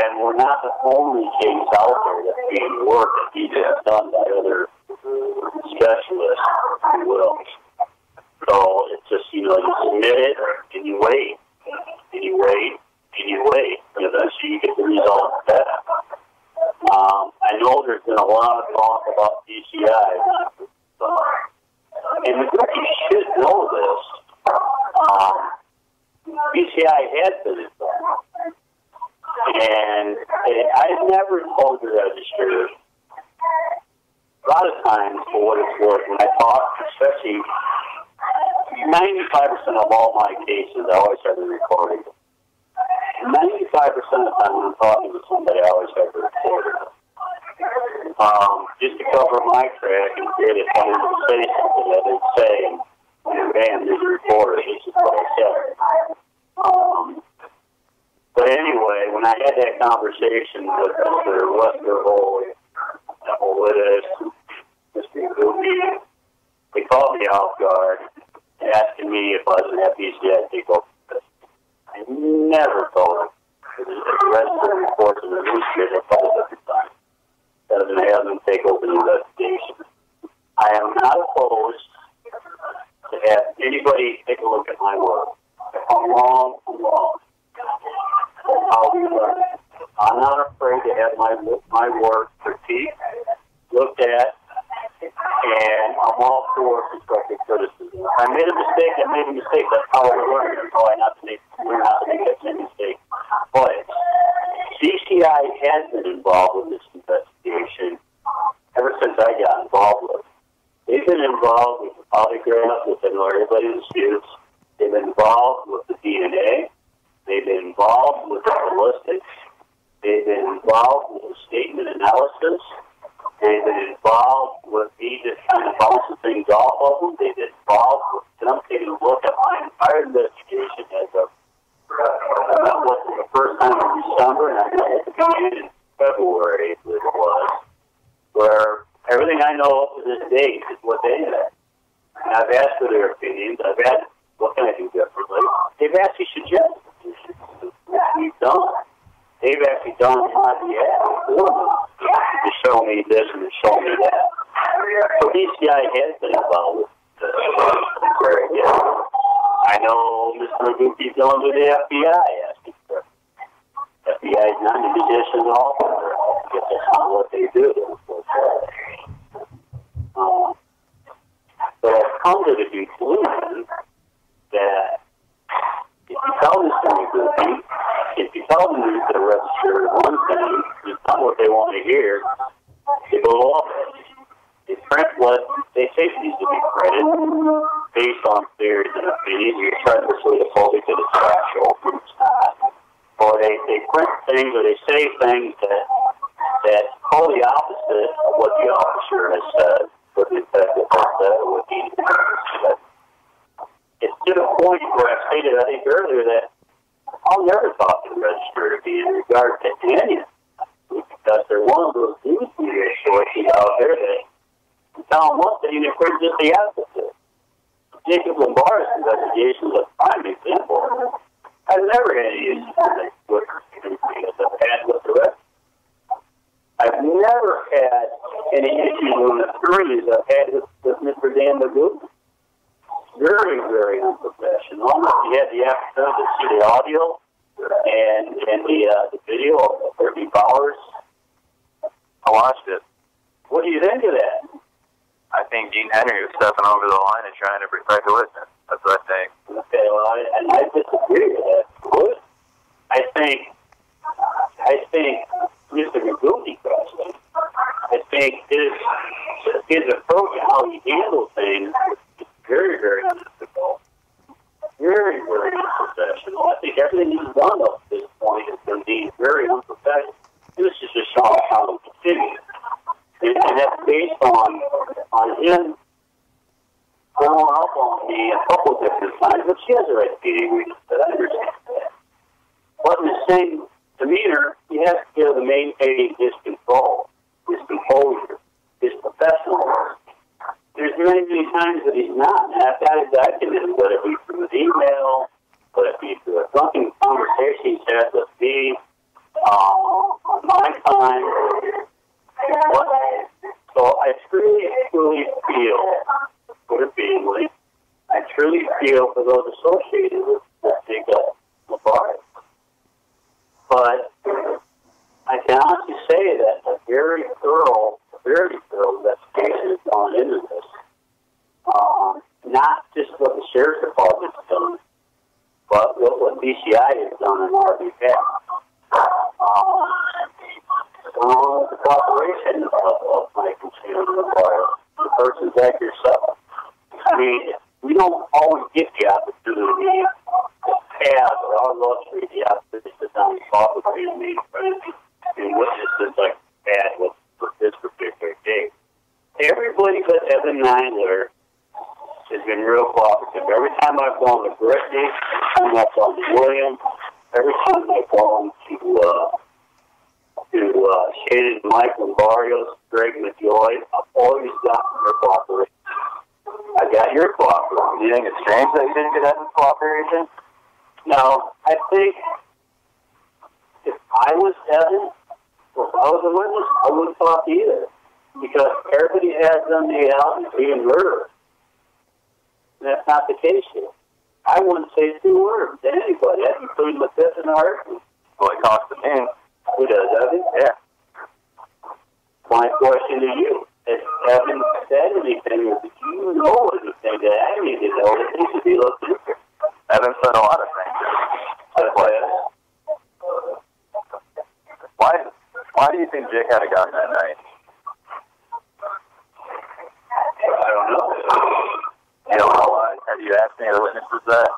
and we're not the only case out there that's being worked that needs to be done by other specialists, if you will. So it's just, you submit it, and you wait, and you wait, and you wait, and eventually you get the results back. I know there's been a lot of talk about PCI, and you should know this. PCI has been involved, and I've never told the register. A lot of times, for what it's worth, when I talk, especially 95% of all my cases, I always have a recording. 95% of the time when I'm talking to somebody, I always have a recording. Just to cover my track and get it someone to say something that they say, and this reporter, this is what I said. But anyway, when I had that conversation with Mr. Westerholt, Mr. Goopy, they called me off guard, asking me if I was an FBCI people. I never told them. The register reports in the newspaper every time. Doesn't have them take over the investigation. I am not opposed to have anybody take a look at my work. I'm wrong. I'm not afraid to have my work critiqued, looked at, and I'm all for constructive criticism. If I made a mistake, I made a mistake. That's how I learn. That's how I learn not to make that same mistake. But CCI has been involved with this investigation ever since I got involved with it. They've been involved with the polygraph, which I know everybody disputes. They've been involved with the DNA. They've been involved with the ballistics. They've been involved with the statement analysis. They've been involved with me just kind of bouncing things off of them. They've been involved with them taking a look at my entire investigation as of that wasn't the first time in December, and I know at the beginning in February, I believe it was, where everything I know up to this date is what they had. And I've asked for their opinions. I've asked, what can I do differently? They've actually suggested we've done. They've actually done it on behalf to show me this and to show me that. So PCI has been involved with very good. I know Mr. Goopy's going to the FBI asking for it. FBI is not in a position at all. That's not what they do. But I've come to the conclusion that if you tell Mr. Goopy, if you tell them to register one thing, it's not what they want to hear, they go off it. They print what they say needs to be printed based on theories and opinions. You're trying to persuade the public that it's factual. It's not. Or they print things or they say things that totally opposite of what the officer has said, what the detective has said, or what the detective said. It's to the point where I stated, I think earlier, that I'll never talk to the register to be in regard to any of it, because they're one of those news media sources out there that tell them one thing and it brings just the opposite. Jacob Lombardo's investigation is a prime example. I've never had any issues with I've had with the rest. I've never had any issues with the attorneys I've had with Mr. Dan Magoo. Very, very unprofessional. He had the opportunity to see the audio and the video of 30 hours. I watched it. What do you think of that? I think Gene Henry was stepping over the line and trying to protect the witness. That's what I think. Okay, well, I disagree with that. What? I think Mr. Magoo crossed him. I think his approach and how he handles things is very, very difficult. Very, very unprofessional. I think everything he's done up to this point has been deemed very unprofessional. This is just showing how it continues. And that's based on him going up on me a couple different times, which he has a right to be angry, but I understand that. But in the same demeanor, he has to be able to maintain his control, his composure, his professionalism. There's many, many times that he's not, and I've got his documents, whether it be through an email, whether it be through a drunken conversation as a B, on my time. So I truly feel for the family. I truly feel for those associated with Jacob LaBarge. But I can honestly say that a very thorough investigation has gone into this. Not just what the Sheriff's Department's done, but what BCI has done on our behalf. The cooperation of Michael LaBarge, the person like yourself. I mean, we don't always get the opportunity to have, or our luxury, the opportunity to sit down and talk with me and witnesses like that with this particular case. Everybody but Evan Nindler has been real cooperative. Every time I've gone to Brittany, every time I've gone to William, every time I've gone to Shannon, Michael, Barrios, Greg McJoy, I've always gotten their cooperation. I got your cooperation. Do you think it's strange that you didn't get Evan's cooperation? No, I think if I was Evan, or if I was a witness, I wouldn't talk either. Because everybody has them out and being murdered. And that's not the case here. I wouldn't say 2 words to anybody. That's including the fifth and the heartbeat. Well, it cost the man. Who does, Evan? Yeah. My question to you, if Evan said anything, or did you know anything that I need to know that needs to be looked into? Evan said a lot of things. Why do you think Jake had a gun that night? I don't know. You don't know why? Have you asked any of the witnesses that?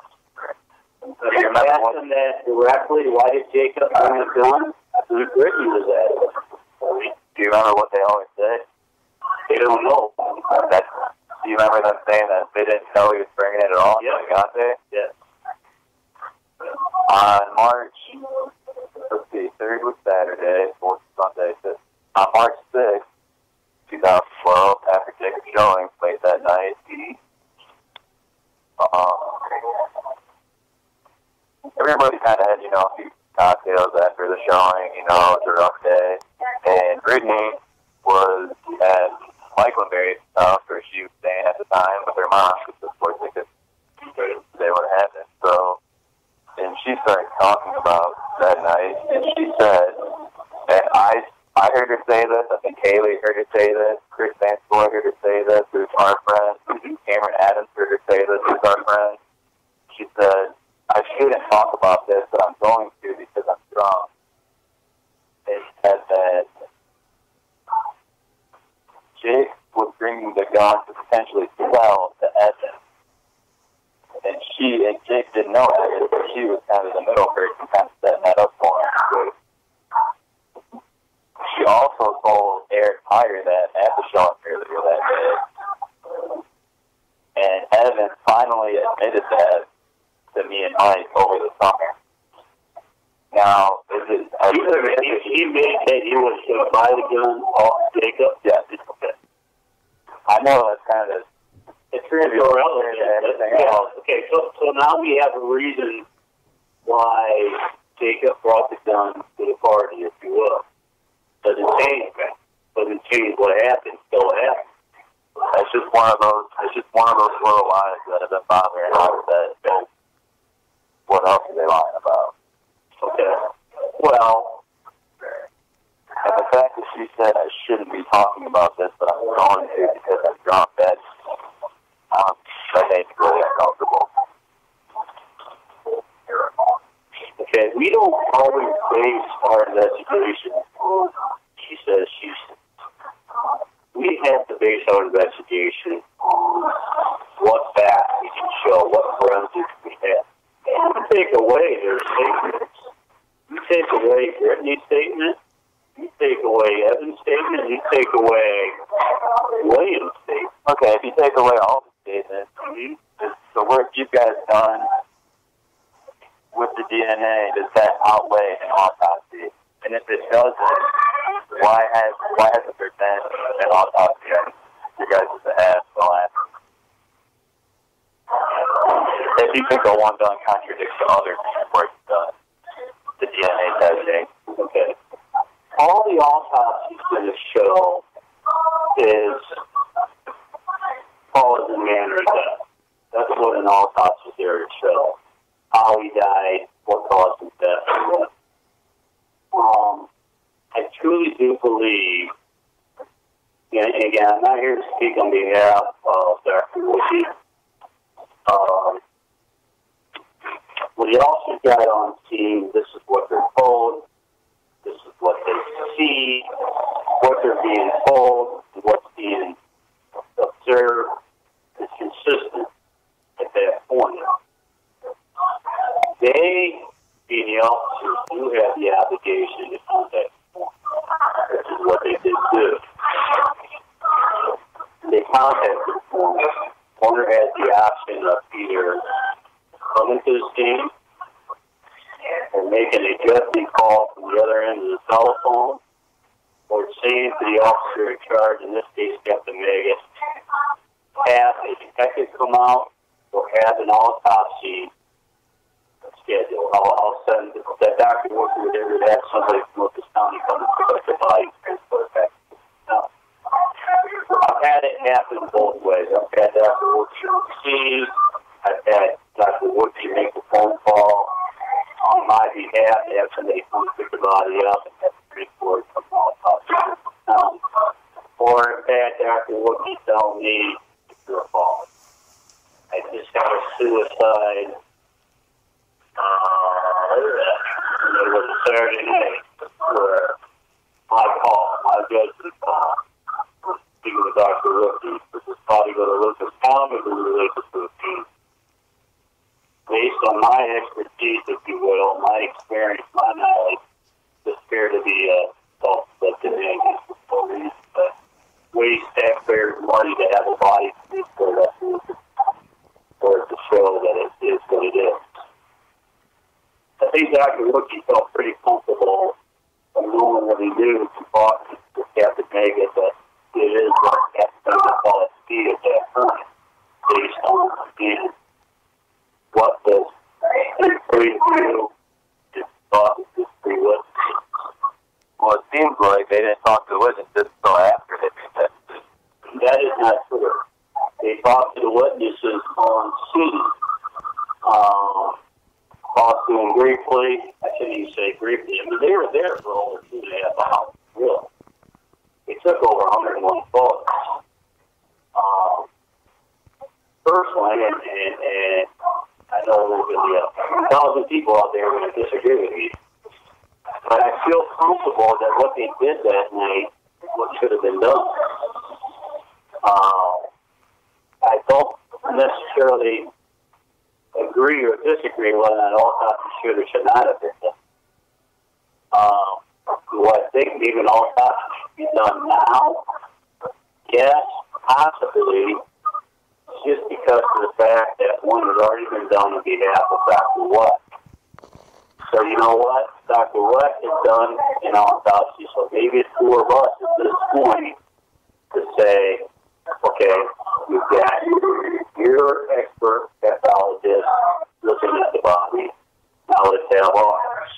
If you asked them that directly, why did Jacob bring a gun? Who Brittany was at? Do you remember what they always say? They don't know. Do you remember them saying that they didn't know he was bringing it at all until he got there? Yes. On March, let's see, 3rd was Saturday, 4th was Sunday. On March 6th, 2012, after Jacob's showing late that night, everybody kind of had, a few cocktails after the showing, it was a rough day. And Brittany was at Michael and Barry's house where she was staying at the time with her mom, because of course they could say what happened. So, and she started talking about that night, and she said, and I heard her say this, I think Haley heard her say this, Chris Van Scoy heard her say this, who's our friend, Cameron Adams heard her say this, who's our friend. She said, I shouldn't talk about this, but I'm going to because I'm drunk. And said that Jake was bringing the gun to potentially sell to Evan. And Jake didn't know Evan, but she was kind of the middle person, kind of setting that up for him. She also told Eric Pryor that at the showing earlier that day. And Evan finally admitted that to me and Mike over the summer. Now, he made that he was going to buy the gun off Jacob? Yes. Okay. I know that's kind of... It's really irrelevant. Yeah. Okay, so now we have a reason why Jacob brought the gun to the party, if you will. Doesn't change that. Doesn't change what happened. Still what happened. It's just one of those little lies that have been bothering us. That what else are they lying about? Okay. Well, and the fact that she said I shouldn't be talking about this, but I'm going to because I'm drunk, that made me really uncomfortable. Okay, we don't always base our investigation on she says, she says. We have to base our investigation on what facts we can show, what forensics we have. And we take away their statements. You take away Brittany's statement, you take away Evan's statement, you take away William's statement. Okay, if you take away all the statements, the work you guys done with the DNA, does that outweigh an autopsy? And if it doesn't, why hasn't there been an autopsy on you guys' behalf the last? If you think the one done contradicts the other work done, the the autopsy is going to show is cause and manner of death. That's what an autopsy is there to show. How he died, what caused his death. I truly do believe, and again, I'm not here to speak on behalf of Dr. Woody. When the officers got on scene, this is what they're told, this is what they see, what they're being told, what's being observed is consistent at that point. They, being the officers, do have the obligation to contact the point. This is what they did do. They contacted the point. Owner has the option of either coming to the scene or making a judgment call from the other end of the telephone, or saying to the officer in charge, in this case Captain Megan, have a detective come out or have an autopsy schedule. I'll send that doctor working with every have somebody from Lucas County come and pick up the body and transport it back to the town. I've had it happen both ways. I've had Dr. Woodson on the scene. I've had Dr. Woodson make a phone call on my behalf to have somebody come pick the body up and have the transport from the autopsy. Or I've had Dr. Woodson tell me it's your fault. I just had a suicide. It was a Saturday night where my call, my judgment call, speaking with Dr. Rookie, was his body go to Lucas County or related to the team. Based on my expertise, if you will, my experience, my knowledge, this appeared to be a self-inflicted injury for me. But waste taxpayers' money to have a body for it to show that it is what it is. I think Dr. Rookie felt pretty comfortable from knowing what he knew to talk to Captain Megan that it is what Captain Megan called it speed at that time, based on, again, what this pretty new is thought is pretty good. Well, it seems like they didn't talk to the witnesses until after they made that decision. That is not true. They talked to the witnesses on scene. Talked to them briefly. I shouldn't even say briefly. I mean, they were there for over 2.5 hours, really. They took over 101 photos. Personally, and I know there's going to be 1,000 people out there who disagree with me, but I feel comfortable that what they did that night is what should have been done. I don't necessarily agree or disagree whether an autopsy should or should not have been done. Do I think maybe an autopsy should be done now? Yes, possibly, just because of the fact that one has already been done on behalf of Dr. Watt. So you know what? Dr. Watt has done an autopsy, so maybe it's 4 of us at this point to say, okay, you've got your expert pathologist looking at the body. Now let's have ours.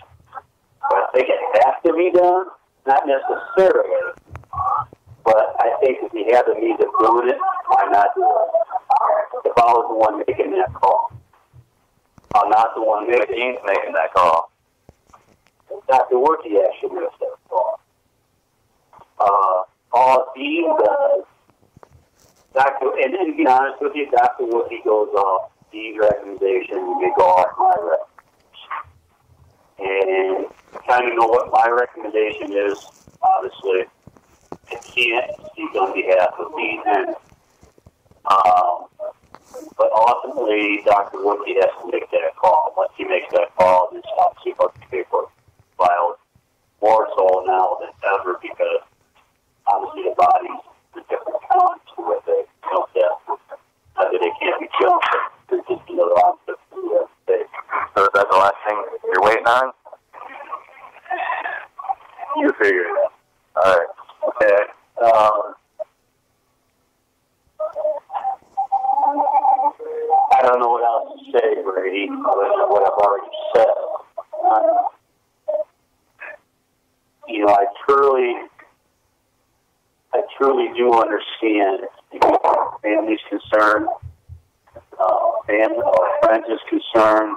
But I think it has to be done, not necessarily, but I think if you have the means of doing it, why not do it? If I was the one making that call, I'm not the one making that call. Dr. Workey actually makes that call. All Dean does, and to be honest with you, Dr. Workey goes off Dean's recommendation, and they go off my recommendation. And kind of know what my recommendation is, obviously. I can't speak on behalf of Dean Henry. But ultimately, Dr. Woodley has to make that call. Once he makes that call, then obviously about the paperwork filed more so now than ever because obviously the body's a different count with a death. That they can't be killed. There's just another option. So is that the last thing you're waiting on? You figure it out. All right. Okay. I don't know what else to say, Brady, other than what I've already said. I truly truly do understand family's concern, family or friends' is concerned.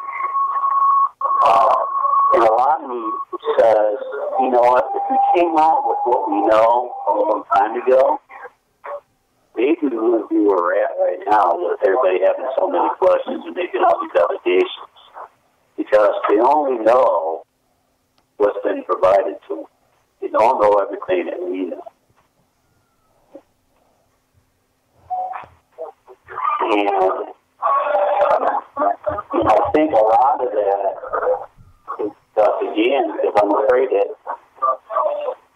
And a lot of me says, you know what, if we came out with what we know a long time ago, maybe we wouldn't be where we're at right now with everybody having so many questions and making all these allegations. Because they only know what's been provided to them. They don't know everything that we know. And I think a lot of that again, because I'm afraid that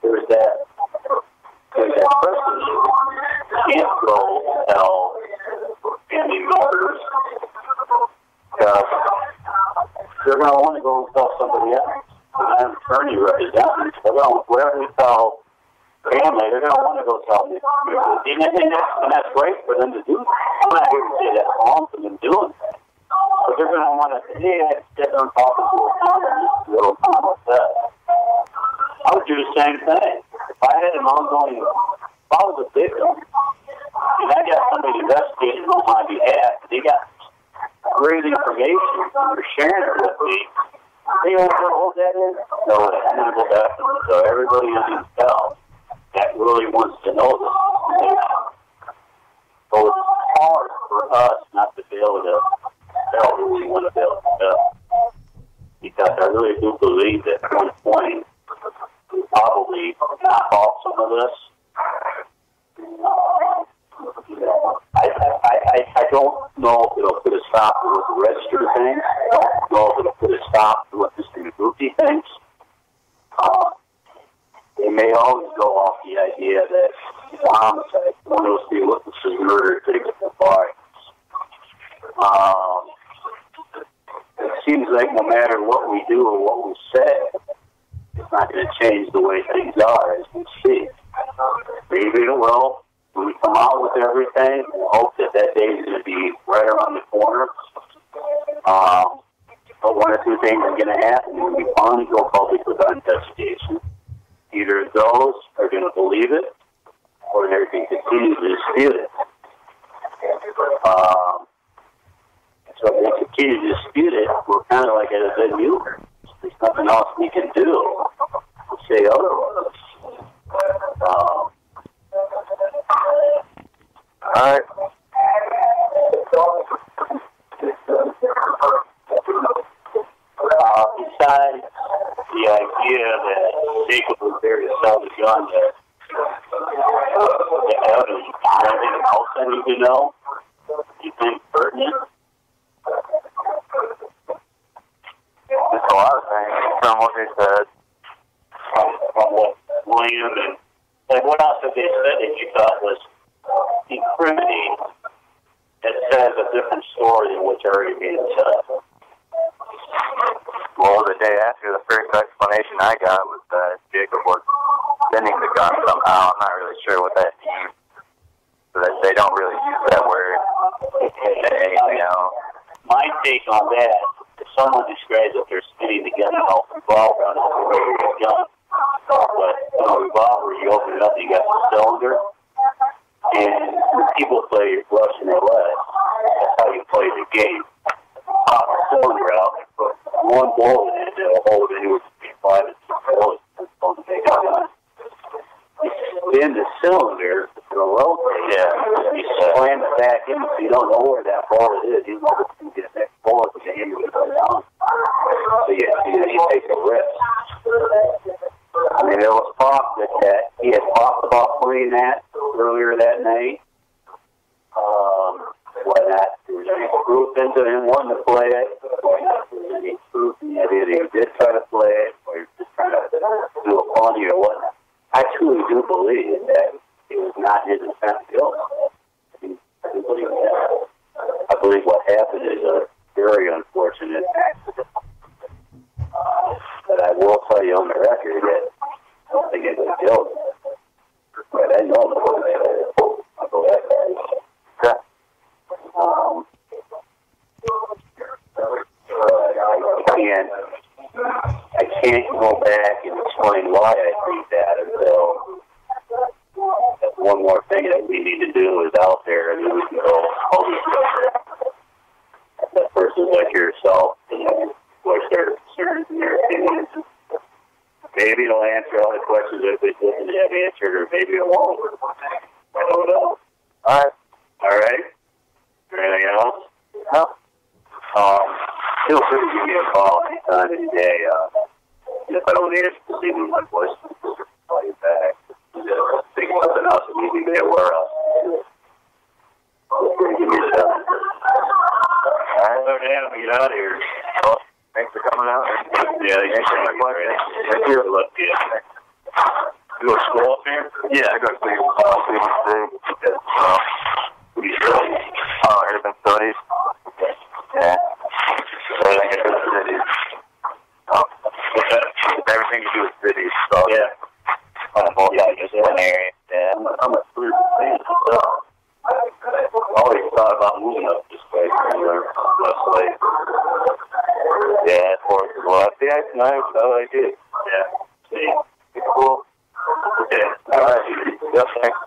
there's that person who can't go tell family members because they're going to want to go and tell somebody else. An attorney representative, whatever we tell family, they're going to want to go tell me. And that's great for them to do. I'm not here to say that's wrong for them doing that. But they're going to want to say, hey, I don't talk to a little what's that? I would do the same thing. If I had an ongoing, if I was a victim, and I got somebody investigating on my behalf, they got great information, and they're sharing it with me, they want to hold that in? No, I'm going to go back and so everybody on the cell that really wants to know this. So it's hard for us not to be able to tell what we want to be able to tell. Because I really do believe that at one point we probably knock off some of this. I don't know if it'll put a stop to what the register thinks. I don't know if it'll put a stop to what Mr. Nabuti thinks. They may always go off the idea that it's a homicide. One of those three witnesses murdered, takes it apart. It seems like no matter what we do or what we say, it's not going to change the way things are as we see. Maybe it will. When we come out with everything, we hope that that day is going to be right around the corner. But one or two things are going to happen when we finally go public with our investigation. Either those are going to believe it, or they're going to continue to dispute it. So if they continue to dispute it, we're kind of like at a dead mule. There's nothing else we can do to say otherwise. All right. Besides the idea that Jacob was there to sell the gun, the evidence, anything else I need to know? You think pertinent? Just a lot of things from what they said. From what William and what else have they said that you thought was incriminating that says a different story than what's already being said? Well, the day after, the first explanation I got was that Jacob was sending the gun somehow. I'm not really sure what that means. So that they don't really use that word. You know. My take on that, if someone describes that they're spinning the gun off the revolver on a gun, but on a revolver, you open it up and you got the cylinder, and when people play Russian roulette, that's how you play the game. Pop the cylinder out and put one bullet in it, it'll hold anywhere between 5 and 6 bullets. It's supposed to take a gun. You spin the cylinder, it'll rotate. Yeah. You slam it back in, so you don't know where that bullet is. You know you get that bullet with the hand you go down. So you take a risk. I mean, there was talk that he had talked about playing that earlier that night. Whether there was any proof into him wanting to play it, or not there was any proof that he did try to play it, or he was just trying to do a funny or whatnot. I truly do believe that it was not his intent to kill. I do believe that. I believe what happened is a very unfortunate accident. But I will tell you on the record that I don't think it was killed. But I know it was. I'll go back there. Okay. I can't go back and explain why I think that until at one more thing that we need to do is out there, and then we can go all these stuff. That person's like yourself, and voice their concerns and their opinions. Maybe it'll answer all the questions that they didn't have answered, or maybe it won't. I don't know. All right. Is there anything else? No. Feel free to give me a call anytime, any day. If I don't answer, leave me my voice. I'll call you back. Think something else that you need to be aware of. Give me a shout. All right, Dan, we get out of here. Well, thanks for coming out. Yeah, thanks for my question. Thank you. You go to school up here? Yeah, I go to Cleveland State. What do you study? Urban studies. Yeah. Everything to do with cities. What's that? Everything to do with cities. So, yeah. Just one area. Yeah. I'm a student. I always thought about moving up this way from Westlake. Yeah, of course. Well, see, that's nice. I like it. Yeah. See? It's cool. Okay. All right. Yep, thanks.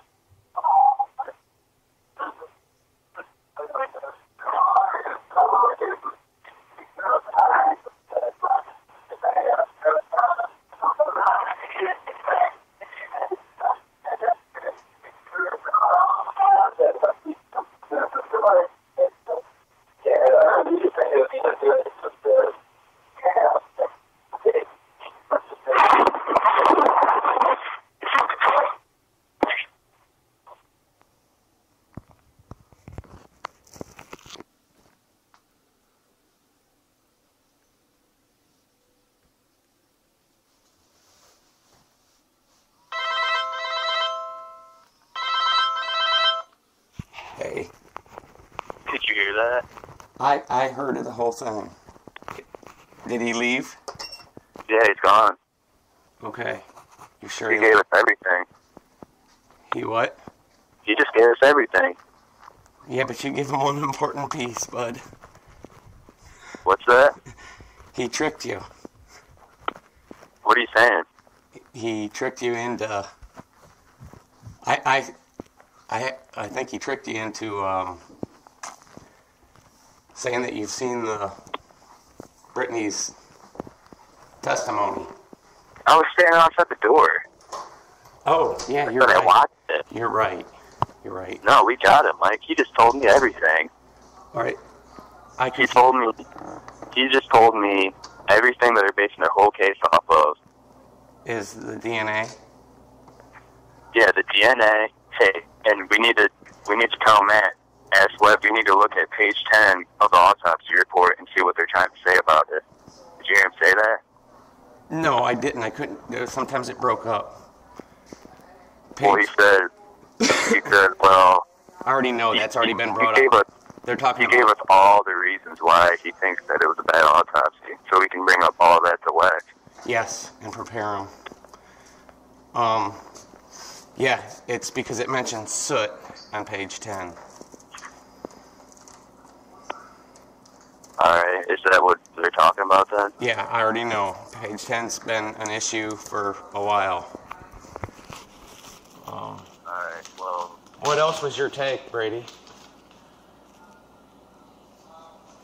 Hey. Did you hear that? I heard of the whole thing. Did he leave? Yeah, he's gone. Okay. You sure He gave us everything. He what? He just gave us everything. Yeah, but you give him one important piece, bud. What's that? He tricked you. What are you saying? He tricked you into... I think he tricked you into saying that you've seen Brittany's testimony. I was standing outside the door. Oh, yeah, you're But right. I watched it. You're right. You're right. No, we got him, Mike. He just told me everything. All right. He just told me everything that they're basing their whole case off of. Is the DNA? Yeah, the DNA. Hey, and we need to tell Matt, as Webb, we need to look at page 10 of the autopsy report and see what they're trying to say about it. Did you hear him say that? No, I didn't. I couldn't. Sometimes it broke up. Well, he said, well... I already know. That's already been brought up. They're talking He gave us all the reasons why he thinks that it was a bad autopsy, so we can bring up all that to Wes. Yes, and prepare them. Yeah, it's because it mentions soot on page 10. Alright, is that what they're talking about then? Yeah, I already know. Page 10's been an issue for a while. Alright, well... What else was your take, Brady?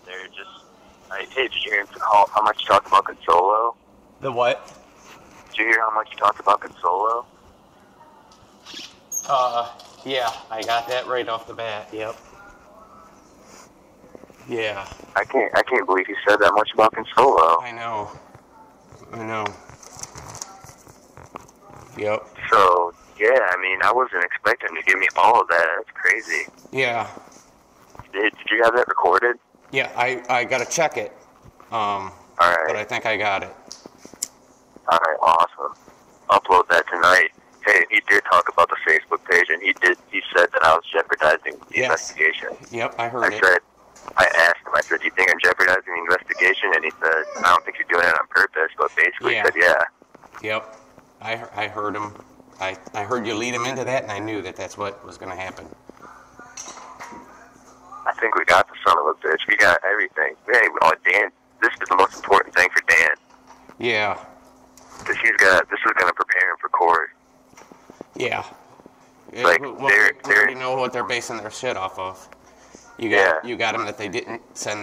They're just... Hey, did you hear how much you talked about Consolo? The what? Did you hear how much you talked about Consolo? Yeah, I got that right off the bat, yep. Yeah. I can't believe he said that much about Consolo. I know. Yep. So, yeah, I mean, I wasn't expecting him to give me all of that. That's crazy. Yeah. Did you have that recorded? Yeah, I gotta check it. Alright. But I think I got it. Alright, awesome. Upload that tonight. Hey, he did talk about the Facebook page, and he said that I was jeopardizing the investigation. Yep, I heard it. I asked him, I said, do you think I'm jeopardizing the investigation? And he said, I don't think you're doing it on purpose, but basically he said, yeah. Yep, I heard him. I heard you lead him into that, and I knew that that's what was going to happen. I think we got the son of a bitch. We got everything. Hey, Dan, this is the most important thing for Dan. Yeah. This is going to prepare him for court. Yeah. Like, we already know what they're basing their shit off of. You got them that they didn't send that